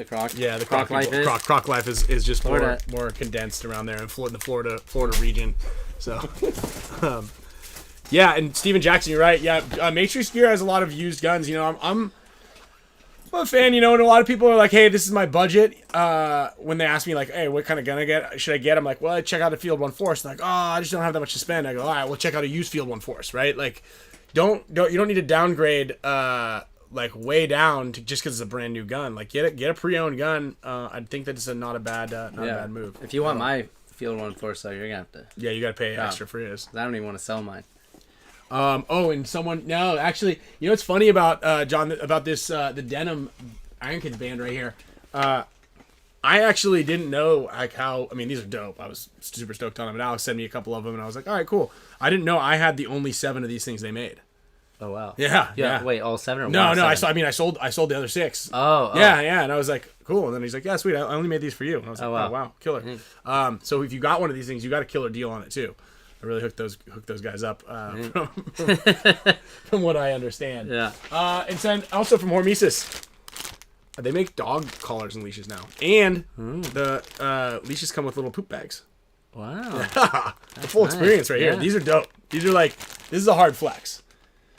Croc? Yeah, the Croc life is? Croc life is just Florida. more condensed around there in the Florida region. So, yeah, and Steven Jackson, you're right. Yeah, Matrix Gear has a lot of used guns. I'm a fan, and a lot of people are like, hey, this is my budget. When they ask me, like, hey, what kind of gun should I get? I'm like, well, I check out a Field 1 Force. They're like, oh, I just don't have that much to spend. I go, all right, well, check out a used Field 1 Force, right? Like, you don't need to downgrade, like, way down just because it's a brand new gun. Like, get a pre-owned gun. I think that's not a bad move. If you want my Field 1 Force, though, you're going to have to... Yeah, you got to pay extra for his. I don't even want to sell mine. And actually, what's funny about John, about this the denim Iron Kids band right here. I actually didn't know these are dope. I was super stoked on them, and Alex sent me a couple of them, and I was like, all right, cool. I didn't know I had the only 7 of these things they made. Oh wow. Yeah. Wait, all 7 or no? I 7? sold the other 6. Oh. Yeah, and I was like, cool. And then he's like, yeah, sweet. I only made these for you. And I was like, wow. oh wow, killer. Mm-hmm. So if you got one of these things, you got a killer deal on it too. I really hooked those guys up from what I understand. Yeah. And then also from Hormesis, they make dog collars and leashes now, and the leashes come with little poop bags. Wow. The full experience right here. These are dope. These are this is a hard flex.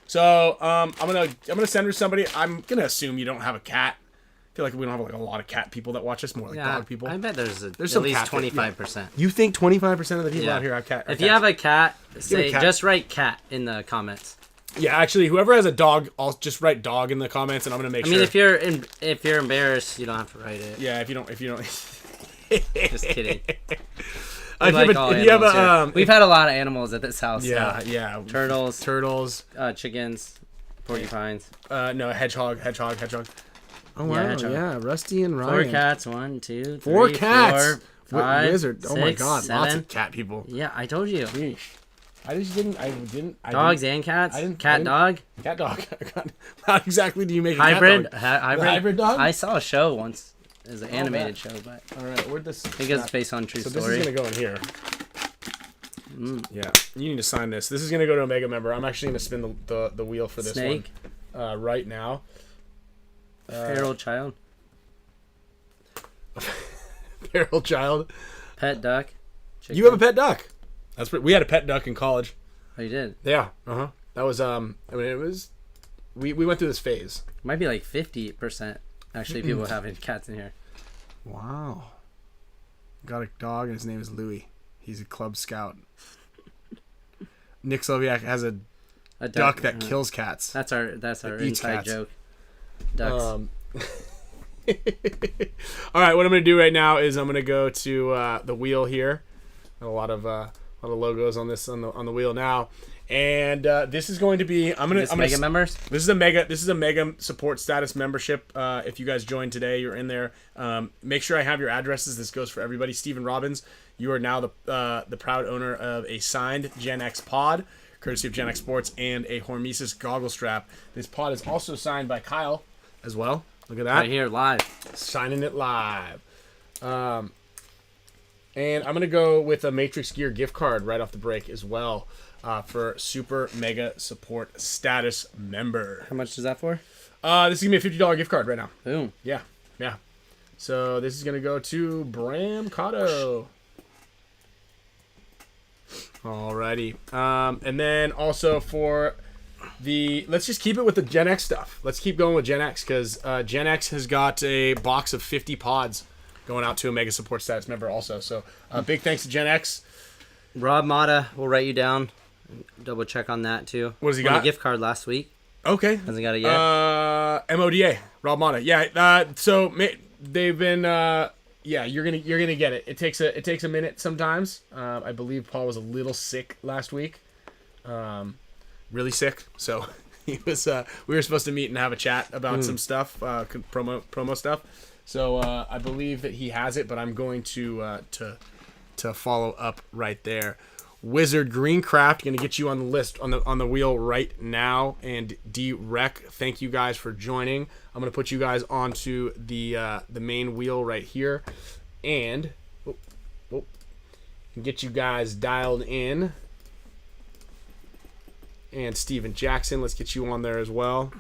So I'm gonna send her somebody. I'm gonna assume you don't have a cat. I feel like we don't have a lot of cat people that watch us, more like dog people. I bet there's at some least cat 25%. You think 25% of the people out here have cat? If you have a cat, cat. just write cat in the comments. Yeah, actually, whoever has a dog, I'll just write dog in the comments, and I'm gonna make sure. I mean, if you're embarrassed, you don't have to write it. Yeah, if you don't. Just kidding. We've had a lot of animals at this house. Yeah, so. yeah. Turtles, chickens, porcupines. No, hedgehog. Oh wow, yeah, Rusty and Ryan. 4 cats. 1, 2, 3, 4 cats. 4, 5, Wizard. 6, Oh my god, 7. lots of cat people. Yeah, I told you. Sheesh. I didn't. Dogs and cats. Dog. Cat dog. How exactly do you make a hybrid? cat dog? Hybrid dog. I saw a show once. It was an animated show, but all right, where'd this? I think it's based on true story. So this is gonna go in here. Yeah, you need to sign this. This is gonna go to a mega member. I'm actually gonna spin the wheel for this Snake. one right now. Feral child. Feral child. Pet duck. Chicken. You have a pet duck. We had a pet duck in college. Oh, you did? Yeah. That was it was. We went through this phase. Might be like 50% actually people having cats in here. Wow. Got a dog and his name is Louie. He's a club scout. Nick Slowwiak has a duck that kills cats. That's our inside cats. joke. Ducks. All right, what I'm gonna do right now is I'm gonna go to the wheel here. A lot of logos on this on the wheel now, And this is going to be Mega members. This is a mega support status membership. If you guys join today, you're in there. Make sure I have your addresses. This goes for everybody. Stephen Robbins, you are now the proud owner of a signed Gen X pod, courtesy of Gen X Sports, and a HORMESIS goggle strap. This pod is also signed by Kyle as well. Look at that. Right here, live. Signing it live. And I'm going to go with a Matrix Gear gift card right off the break as well for Super Mega Support Status member. How much is that for? This is going to be a $50 gift card right now. Boom. Yeah. So this is going to go to Bram Cotto. Alrighty. And then also for let's just keep it with the Gen X stuff. Let's keep going with Gen X because Gen X has got a box of 50 pods going out to a Mega Support Status member also. So big thanks to Gen X. Rob Mata will write you down. Double check on that too. What has he Won got? A gift card last week. Okay. Hasn't got it yet. MODA. Rob Mata. Yeah. So they've been. Yeah, you're gonna get it. It takes a minute sometimes. I believe Paul was a little sick last week. Really sick. So he was. We were supposed to meet and have a chat about some stuff, promo stuff. So I believe that he has it, but I'm going to follow up right there. Wizard Greencraft, going to get you on the list on the wheel right now, and D-Rec, thank you guys for joining. I'm going to put you guys onto the main wheel right here, and get you guys dialed in. And Steven Jackson, let's get you on there as well.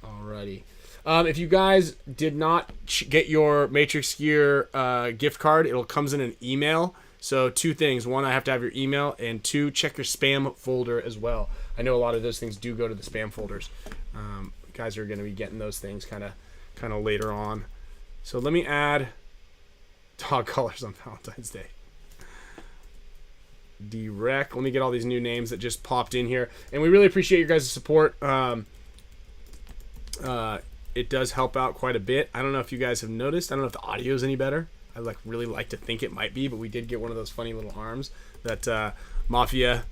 Alrighty. If you guys did not get your Matrix Gear gift card, it comes in an email. So 2 things. 1, I have to have your email. And 2, check your spam folder as well. I know a lot of those things do go to the spam folders. Guys are going to be getting those things kind of later on. So let me add dog colors on Valentine's Day. D-Rec. Let me get all these new names that just popped in here. And we really appreciate your guys' support. It does help out quite a bit. I don't know if you guys have noticed. I don't know if the audio is any better. I really like to think it might be, but we did get one of those funny little arms that Mafia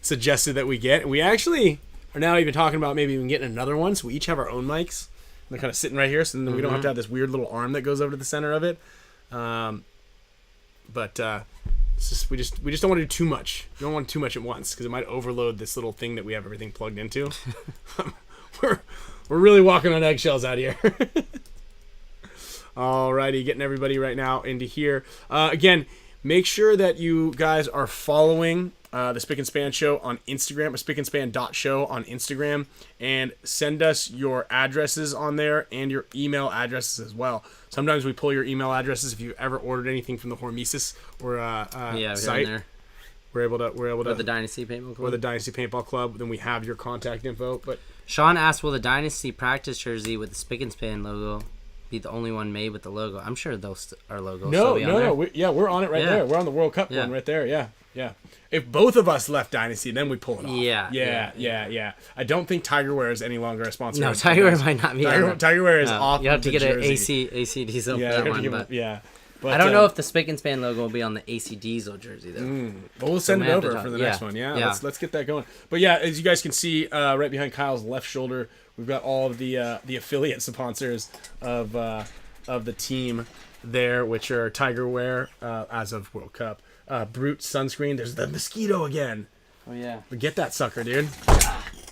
suggested that we get. We actually are now even talking about maybe even getting another one, so we each have our own mics. They're kind of sitting right here, so then we don't have to have this weird little arm that goes over to the center of it. But it's just, we just don't want to do too much. You don't want too much at once because it might overload this little thing that we have everything plugged into. We're really walking on eggshells out here. Alrighty, getting everybody right now into here. Again, make sure that you guys are following the Spick and Span Show on Instagram, or spickandspan.show on Instagram, and send us your addresses on there and your email addresses as well. Sometimes we pull your email addresses if you ever ordered anything from the HORMESIS or site. There. We're able to Or the Dynasty Paintball Club. Or the Dynasty Paintball Club. Then we have your contact info. But Sean asked, will the Dynasty practice jersey with the Spick and Span logo be the only one made with the logo? I'm sure those are logos. No. We're on it right there. We're on the World Cup one right there. Yeah. If both of us left Dynasty, then we pull it off. Yeah. I don't think Tiger Wear is any longer a sponsor. No, Tiger Wear might not be. Tiger Wear is off. You have to get an jersey. AC Diesel for that one. But I don't know if the Spick and Span logo will be on the AC Diesel jersey though. But we'll send it over for the next one. Yeah. Let's get that going. But yeah, as you guys can see, right behind Kyle's left shoulder, we've got all of the affiliate sponsors of the team there, which are Tiger Wear as of World Cup. Brute sunscreen. There's the mosquito again. Oh yeah. Get that sucker, dude. All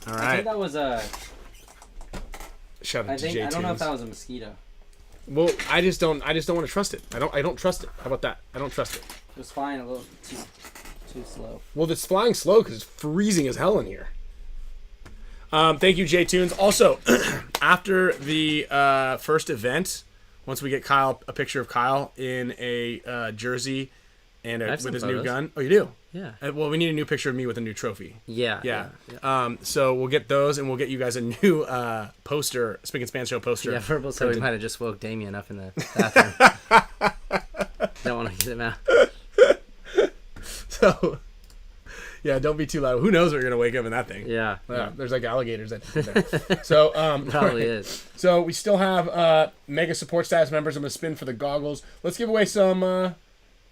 right. I think that was a. Shout out to J-Tunes. I don't know if that was a mosquito. Well, I just don't want to trust it. I don't trust it. How about that? I don't trust it. It was flying a little too slow. Well, it's flying slow because it's freezing as hell in here. Thank you, J-Tunes. Also, after the first event, once we get a picture of Kyle in a jersey and with his new gun. Oh, you do? Yeah. Well, we need a new picture of me with a new trophy. Yeah. So we'll get those, and we'll get you guys a new poster, Spick and Span Show poster. Yeah, Verbal said we might have just woke Damien up in the bathroom. Don't want to get him out. So, yeah, don't be too loud. Who knows what you're going to wake up in that thing? Yeah. There's like alligators in there. So, probably is. So we still have Mega Support Status members. I'm going to spin for the goggles. Let's give away some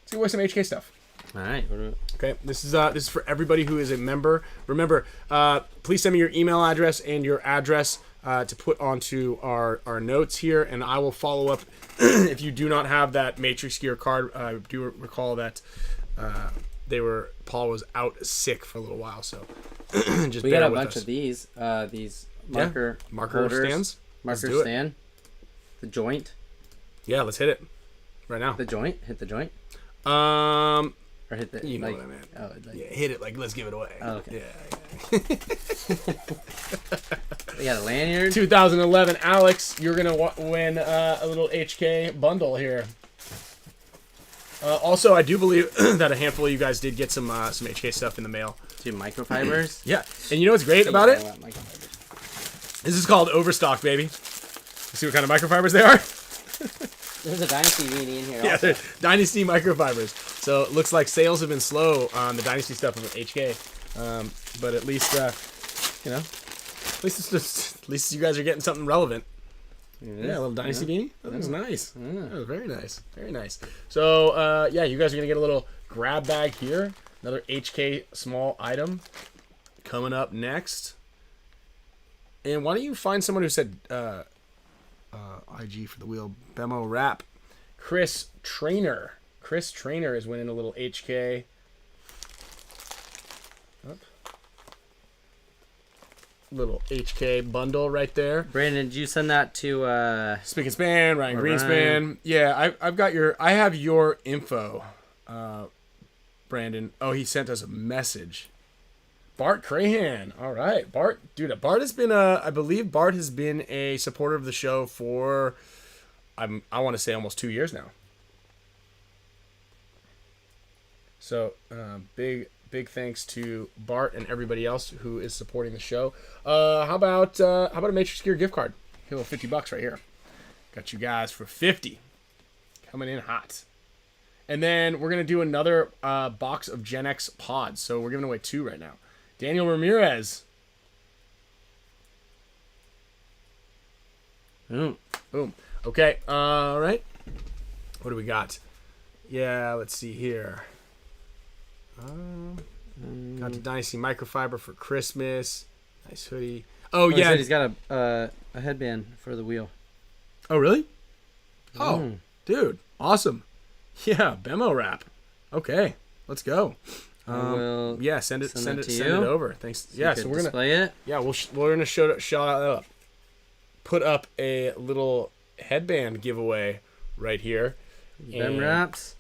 HK stuff. All right. Okay, this is for everybody who is a member. Remember, please send me your email address and your address to put onto our notes here, and I will follow up. If you do not have that Matrix Gear card, I do recall that Paul was out sick for a little while, so just We bear got a with bunch us. of these marker marker stands. Let's Marker do it. stand. The joint. Yeah, let's hit it right now. The joint. Hit the joint. Or hit the. You know like, what I meant. Oh, like, Yeah, hit it like let's give it away. Oh, okay. Yeah. We got a lanyard. 2011, Alex, you're gonna win a little HK bundle here. Also, I do believe that a handful of you guys did get some HK stuff in the mail. 2 microfibers. Yeah, and you know what's great about it? Microfibers. This is called Overstock, baby. See what kind of microfibers they are? There's a Dynasty beanie in here. Yeah, also. they're Dynasty microfibers. So it looks like sales have been slow on the Dynasty stuff with HK, but at least at least you guys are getting something relevant. Yeah, a little Dynasty beanie. That was nice. That was very nice. Very nice. So, yeah, you guys are going to get a little grab bag here. Another HK small item coming up next. And why don't you find someone who said IG for the wheel? Bemo Rap. Chris Trainer. Chris Trainer is winning a little HK. Little HK bundle right there. Brandon, did you send that to Spick and Span, Ryan Greenspan. Yeah, I have your info, Brandon. Oh, he sent us a message. Bart Crahan. All right, Bart. Dude, Bart has been I believe Bart has been a supporter of the show for, I want to say almost 2 years now. So, big thanks to Bart and everybody else who is supporting the show. How about a Matrix Gear gift card? A little $50 right here. Got you guys for 50. Coming in hot. And then we're gonna do another box of Gen X pods. So we're giving away 2 right now. Daniel Ramirez. Boom. Okay. All right. What do we got? Yeah. Let's see here. Got the Dynasty microfiber for Christmas. Nice hoodie. Oh he yeah, said he's got a headband for the wheel. Oh really? Oh, dude, awesome. Yeah, Bemo Wrap. Okay, let's go. Yeah, send it over. Thanks. So yeah, so we're gonna display it. Yeah, we're gonna put up a little headband giveaway right here. Bem wraps.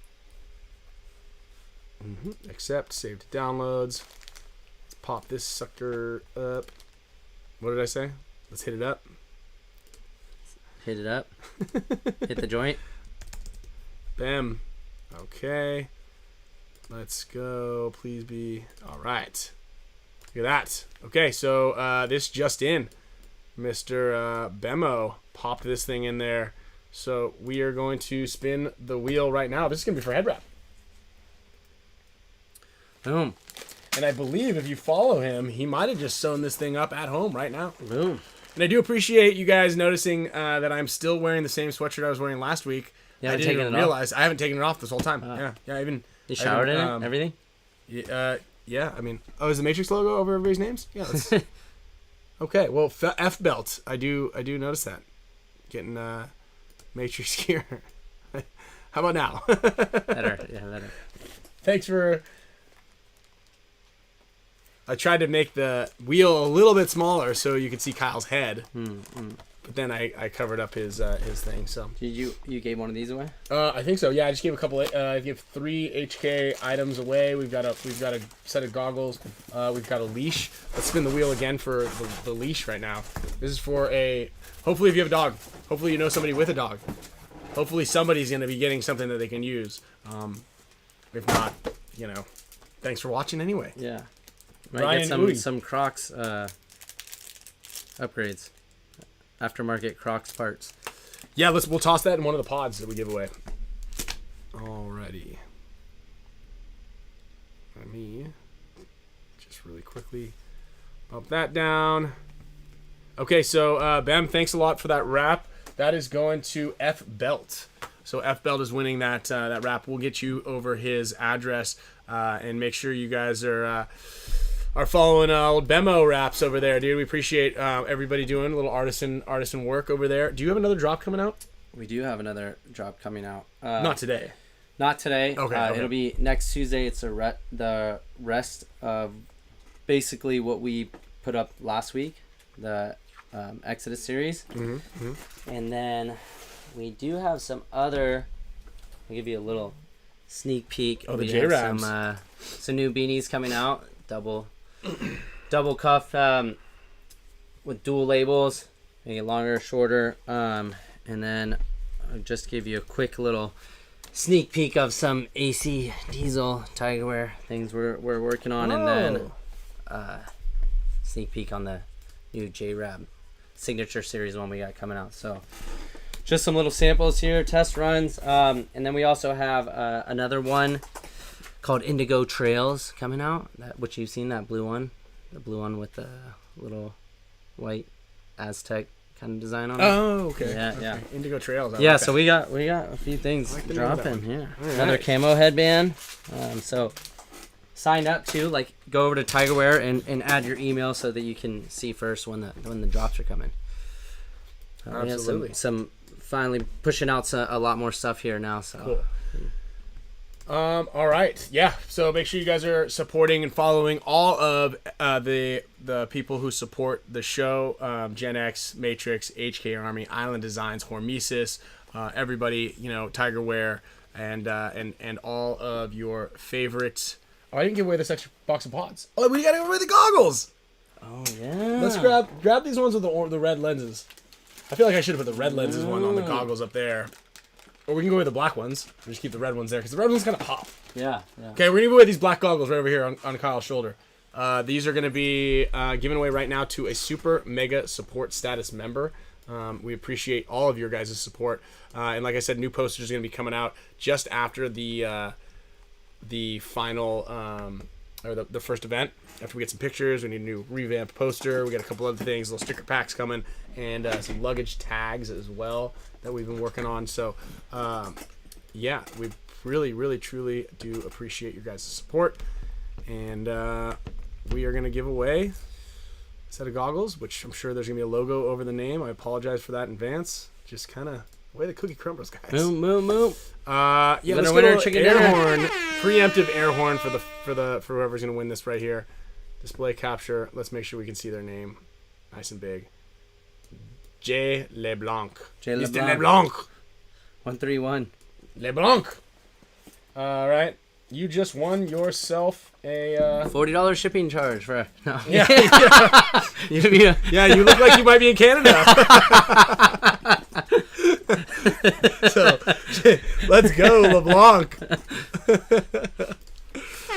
Accept, save to downloads. Let's pop this sucker up. What did I say? Let's hit it up. Hit it up. Hit the joint. Bam. Okay. Let's go. Please be. All right. Look at that. Okay, so this just in. Mr. Bemo popped this thing in there. So we are going to spin the wheel right now. This is going to be for head wrap. Boom. And I believe if you follow him, he might have just sewn this thing up at home right now. Boom. And I do appreciate you guys noticing that I'm still wearing the same sweatshirt I was wearing last week. I didn't even realize. I haven't taken it off this whole time. Yeah. Even you showered in it. Everything. Yeah. I mean, is the Matrix logo over everybody's names? Yeah. Okay. Well, F belt. I do notice that. Getting Matrix gear. How about now? Better. Yeah, better. Thanks for. I tried to make the wheel a little bit smaller so you could see Kyle's head, but then I covered up his thing. So did you gave one of these away? I think so. Yeah, I just gave a couple. I gave 3 HK items away. We've got a set of goggles. We've got a leash. Let's spin the wheel again for the leash right now. This is for hopefully if you have a dog. Hopefully you know somebody with a dog. Hopefully somebody's gonna be getting something that they can use. If not, thanks for watching anyway. Yeah. Might get some Crocs upgrades, aftermarket Crocs parts. Yeah, we'll toss that in one of the pods that we give away. Alrighty. Let me just really quickly bump that down. Okay, so Bam, thanks a lot for that wrap. That is going to F Belt. So F Belt is winning that wrap. We'll get you over his address And make sure you guys are following old Bemo Raps over there, dude. We appreciate everybody doing a little artisan work over there. Do you have another drop coming out? We do have another drop coming out. Not today. Not today. Okay. It'll be next Tuesday. It's the rest of basically what we put up last week, the Exodus series. And then we do have some other. I'll give you a little sneak peek. Oh, the We J have Rabs. some new beanies coming out. Double cuff with dual labels, make it longer, shorter, and then I'll just give you a quick little sneak peek of some AC Diesel Tiger Wear things we're working on, and then sneak peek on the new J-Rab signature series one we got coming out. So just some little samples here, test runs, and then we also have another one called Indigo Trails coming out, which you've seen, that blue one, the blue one with the little white Aztec kind of design on it. Oh, okay. Yeah, okay. yeah. Indigo Trails. I Yeah, like so that. we got a few things like the name of that dropping. one. Yeah, All another right. camo headband. So sign up too. Like, go over to Tiger Wear and add your email so that you can see first when the drops are coming. We have Absolutely. some finally pushing out a lot more stuff here now. So. Cool. All right. Yeah. So make sure you guys are supporting and following all of the people who support the show. Gen X, Matrix, HK Army, Island Designs, Hormesis, everybody, Tiger Wear, and all of your favorites. Oh, I didn't give away this extra box of pods. Oh, we gotta give away the goggles. Oh yeah. Let's grab these ones with the red lenses. I feel like I should have put the red lenses one on the goggles up there. Or we can go with the black ones. We'll just keep the red ones there because the red ones kind of pop. Yeah. Okay, we're going to give away these black goggles right over here on Kyle's shoulder. These are going to be given away right now to a super mega support status member. We appreciate all of your guys' support. And like I said, new posters are going to be coming out just after the final or the first event. After we get some pictures, we need a new revamped poster. We got a couple other things, little sticker packs coming, and some luggage tags as well that we've been working on. So, yeah, we really, really, truly do appreciate your guys' support. And we are going to give away a set of goggles, which I'm sure there's going to be a logo over the name. I apologize for that in advance. Just kind of the way the cookie crumbles, guys. Moo. Yeah, Winner, let's winner, get a chicken air dinner. horn, preemptive air horn for whoever's going to win this right here. Display capture. Let's make sure we can see their name, nice and big. J. LeBlanc. J. Mr. LeBlanc. LeBlanc. 131. LeBlanc. All right, you just won yourself a. $40 shipping charge for. No. Yeah, Yeah. you look like you might be in Canada. So, let's go, LeBlanc.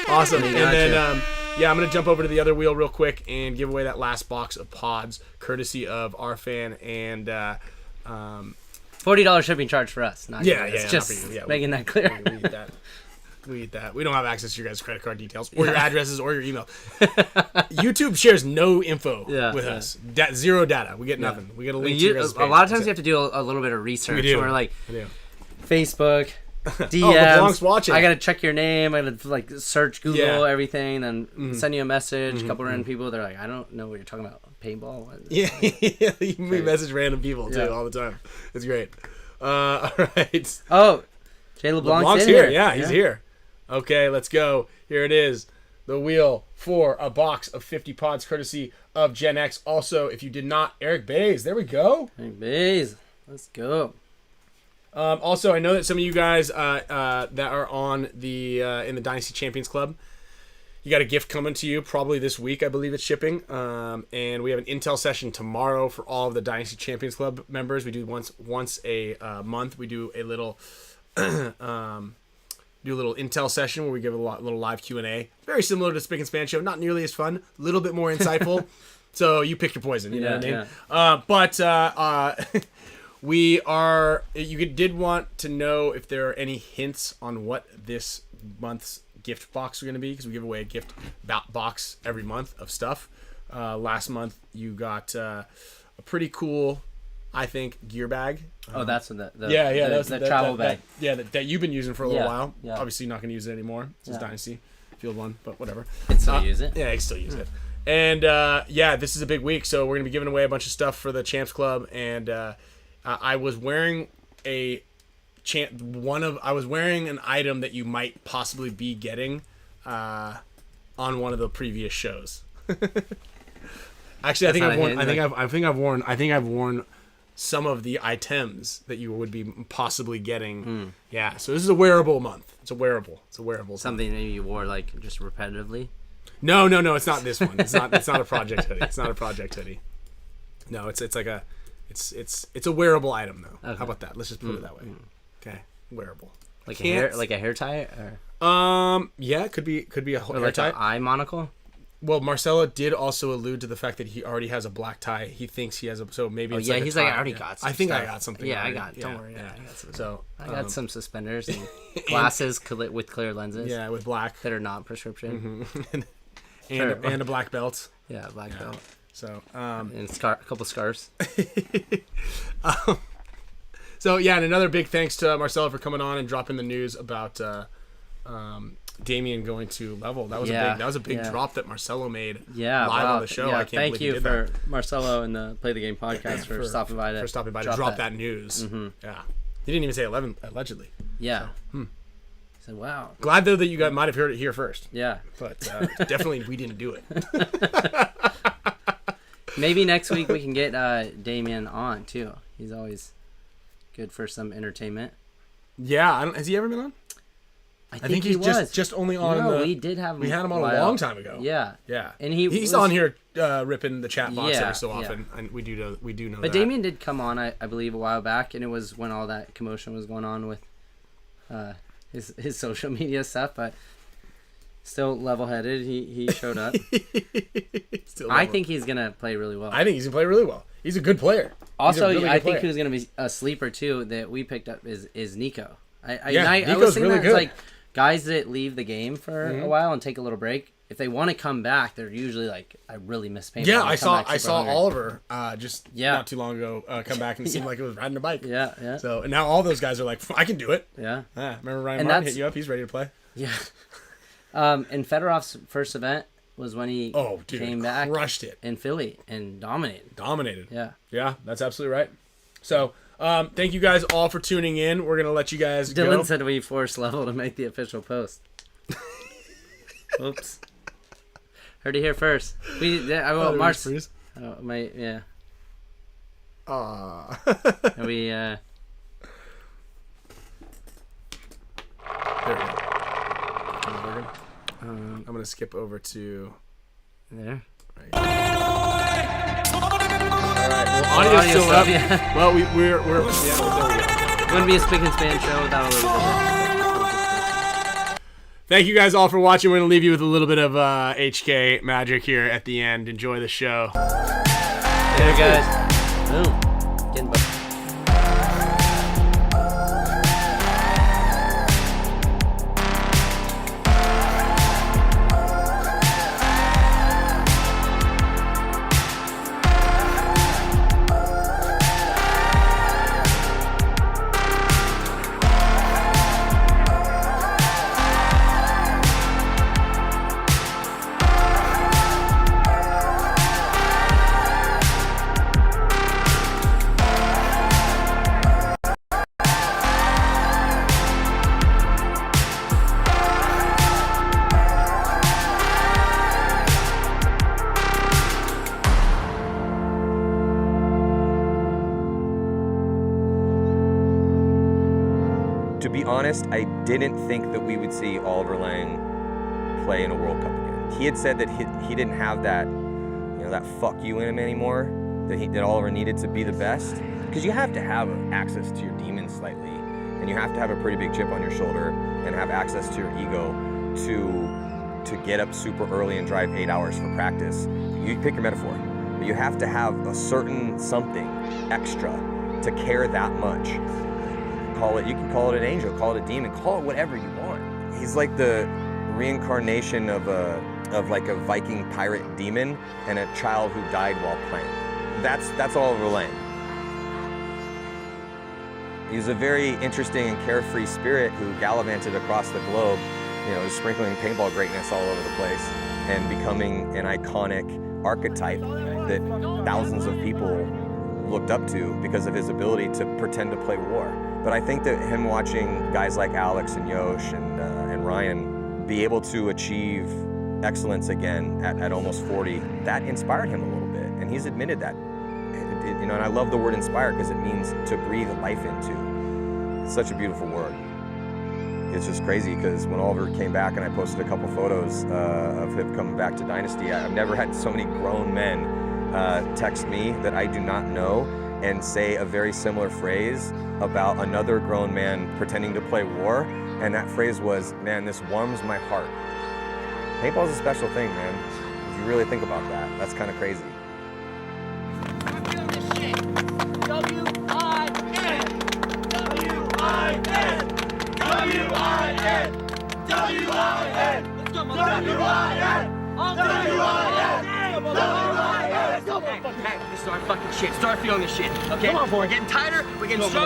Awesome. And then, yeah, I'm going to jump over to the other wheel real quick and give away that last box of pods, courtesy of our fan and. $40 shipping charge for us. Not Yeah, you. yeah, It's not just for you. Yeah, making that clear. We eat that. We eat that. We don't have access to your guys' credit card details or your addresses or your email. YouTube shares no info with us. Zero data. We get nothing. We get a link to your guys' page. A lot of times you have to do a little bit of research. We do. We're like, We do. Facebook, DMs. LeBlanc's watching. I gotta check your name. I gotta like search Google Yeah. everything, then send you a message. A couple random people. They're like, I don't know what you're talking about. Paintball. What? Yeah, we message random people too all the time. It's great. All right. Oh, Jay LeBlanc's in here. Yeah, he's here. Okay, let's go. Here it is. The wheel for a box of 50 pods, courtesy of Gen X. Also, if you did not, Eric Bays. There we go. Hey, Bays. Let's go. Also, I know that some of you guys that are on the in the Dynasty Champions Club, you got a gift coming to you probably this week. I believe it's shipping. And we have an intel session tomorrow for all of the Dynasty Champions Club members. We do once a month. We do a little intel session where we give a little live Q&A. Very similar to Spick and Span show. Not nearly as fun. A little bit more insightful. So you pick your poison. You know what I mean? But we are. You did want to know if there are any hints on what this month's gift box are going to be, because we give away a gift box every month of stuff. Last month you got a pretty cool, I think, gear bag. That's the that's the travel bag. that you've been using for a little while. Yeah. Obviously not going to use it anymore. It's Dynasty. Field 1, but whatever. Can still use it. Yeah, I can still use it. And this is a big week, so we're gonna be giving away a bunch of stuff for the Champs Club. And I was wearing I was wearing an item that you might possibly be getting on one of the previous shows. Actually, I think I've worn some of the items that you would be possibly getting. Yeah, so this is a wearable month. It's a wearable. Something that you wore like just repetitively. No, it's not this one. It's not a project hoodie. It's not a project hoodie. No, it's like a it's a wearable item though. Okay. How about that? Let's just put it that way. Okay, wearable. Like a hair tie or yeah, it could be a or hair like tie. an eye monocle. Well, Marcelo did also allude to the fact that he already has a black tie. He thinks he has so maybe it's like he's a tie. like, I already got some I think stuff. I got something. Yeah, already. I got. Don't worry. Yeah, I got some. So I got some suspenders and glasses with clear lenses. Yeah, with black that are not prescription. and a black belt. Yeah, black belt. So and a couple scarves. So yeah, and another big thanks to Marcelo for coming on and dropping the news about Damien going to level. That was a big drop that Marcelo made live on the show. Yeah, I can't thank believe you he did for that. Marcelo and the Play the Game podcast for stopping by to drop that news. Yeah, he didn't even say 11 allegedly. Yeah. So wow. Glad though that you guys might have heard it here first. Yeah. But definitely we didn't do it. Maybe next week we can get Damien on too. He's always good for some entertainment. Yeah, has he ever been on? I think he was just only on. No, we did have him. We had him on a long time ago. Yeah, yeah, and he's on here ripping the chat box every so often, and we do know But that. Damien did come on, I believe, a while back, and it was when all that commotion was going on with his social media stuff. But still level-headed, he showed up. I think he's gonna play really well. I think he's gonna play really well. He's a good player. Also, I think who's gonna be a sleeper too that we picked up is Nico. I Nico's was thinking really good. It's like guys that leave the game for a while and take a little break. If they want to come back, they're usually like, I really miss paintball. Yeah, I saw Oliver not too long ago come back and it seemed like it was riding a bike. Yeah. So and now all those guys are like, I can do it. Yeah. Remember Ryan Martin hit you up? He's ready to play. Yeah. And Fedorov's first event was when he came back, crushed it in Philly and dominated. Yeah, that's absolutely right. So thank you guys all for tuning in. We're gonna let you guys go. Dylan said we forced Level to make the official post. Oops. Heard it here first. Mars. Oh, yeah. We There we go. I'm gonna skip over to there. Right. Well, audio's still up. Yeah. Well, we're there we go. Wouldn't be a Spick and Span show without a little bit. Thank you guys all for watching. We're gonna leave you with a little bit of HK magic here at the end. Enjoy the show. There, guys. Boom. Getting bumped. I didn't think that we would see Oliver Lang play in a World Cup again. He had said that he didn't have that, that fuck you in him anymore, that Oliver needed to be the best. Because you have to have access to your demons slightly, and you have to have a pretty big chip on your shoulder and have access to your ego to get up super early and drive 8 hours for practice. You pick your metaphor, but you have to have a certain something extra to care that much. You can call it an angel, call it a demon, call it whatever you want. He's like the reincarnation of like a Viking pirate demon and a child who died while playing. That's Oliver Lang. He was a very interesting and carefree spirit who gallivanted across the globe you know, just sprinkling paintball greatness all over the place and becoming an iconic archetype that thousands of people looked up to because of his ability to pretend to play war. But I think that him watching guys like Alex and Yosh and Ryan be able to achieve excellence again at almost 40, that inspired him a little bit, and he's admitted that. You know, and I love the word inspire because it means to breathe life into. It's such a beautiful word. It's just crazy because when Oliver came back and I posted a couple photos of him coming back to Dynasty, I've never had so many grown men text me that I do not know and say a very similar phrase about another grown man pretending to play war, and that phrase was, man, this warms my heart. Paintball's a special thing, man. If you really think about that, that's kind of crazy. Hey, this is our fucking shit. Start feeling this shit. Okay? Come on, boy. We're getting tighter. We're getting stronger.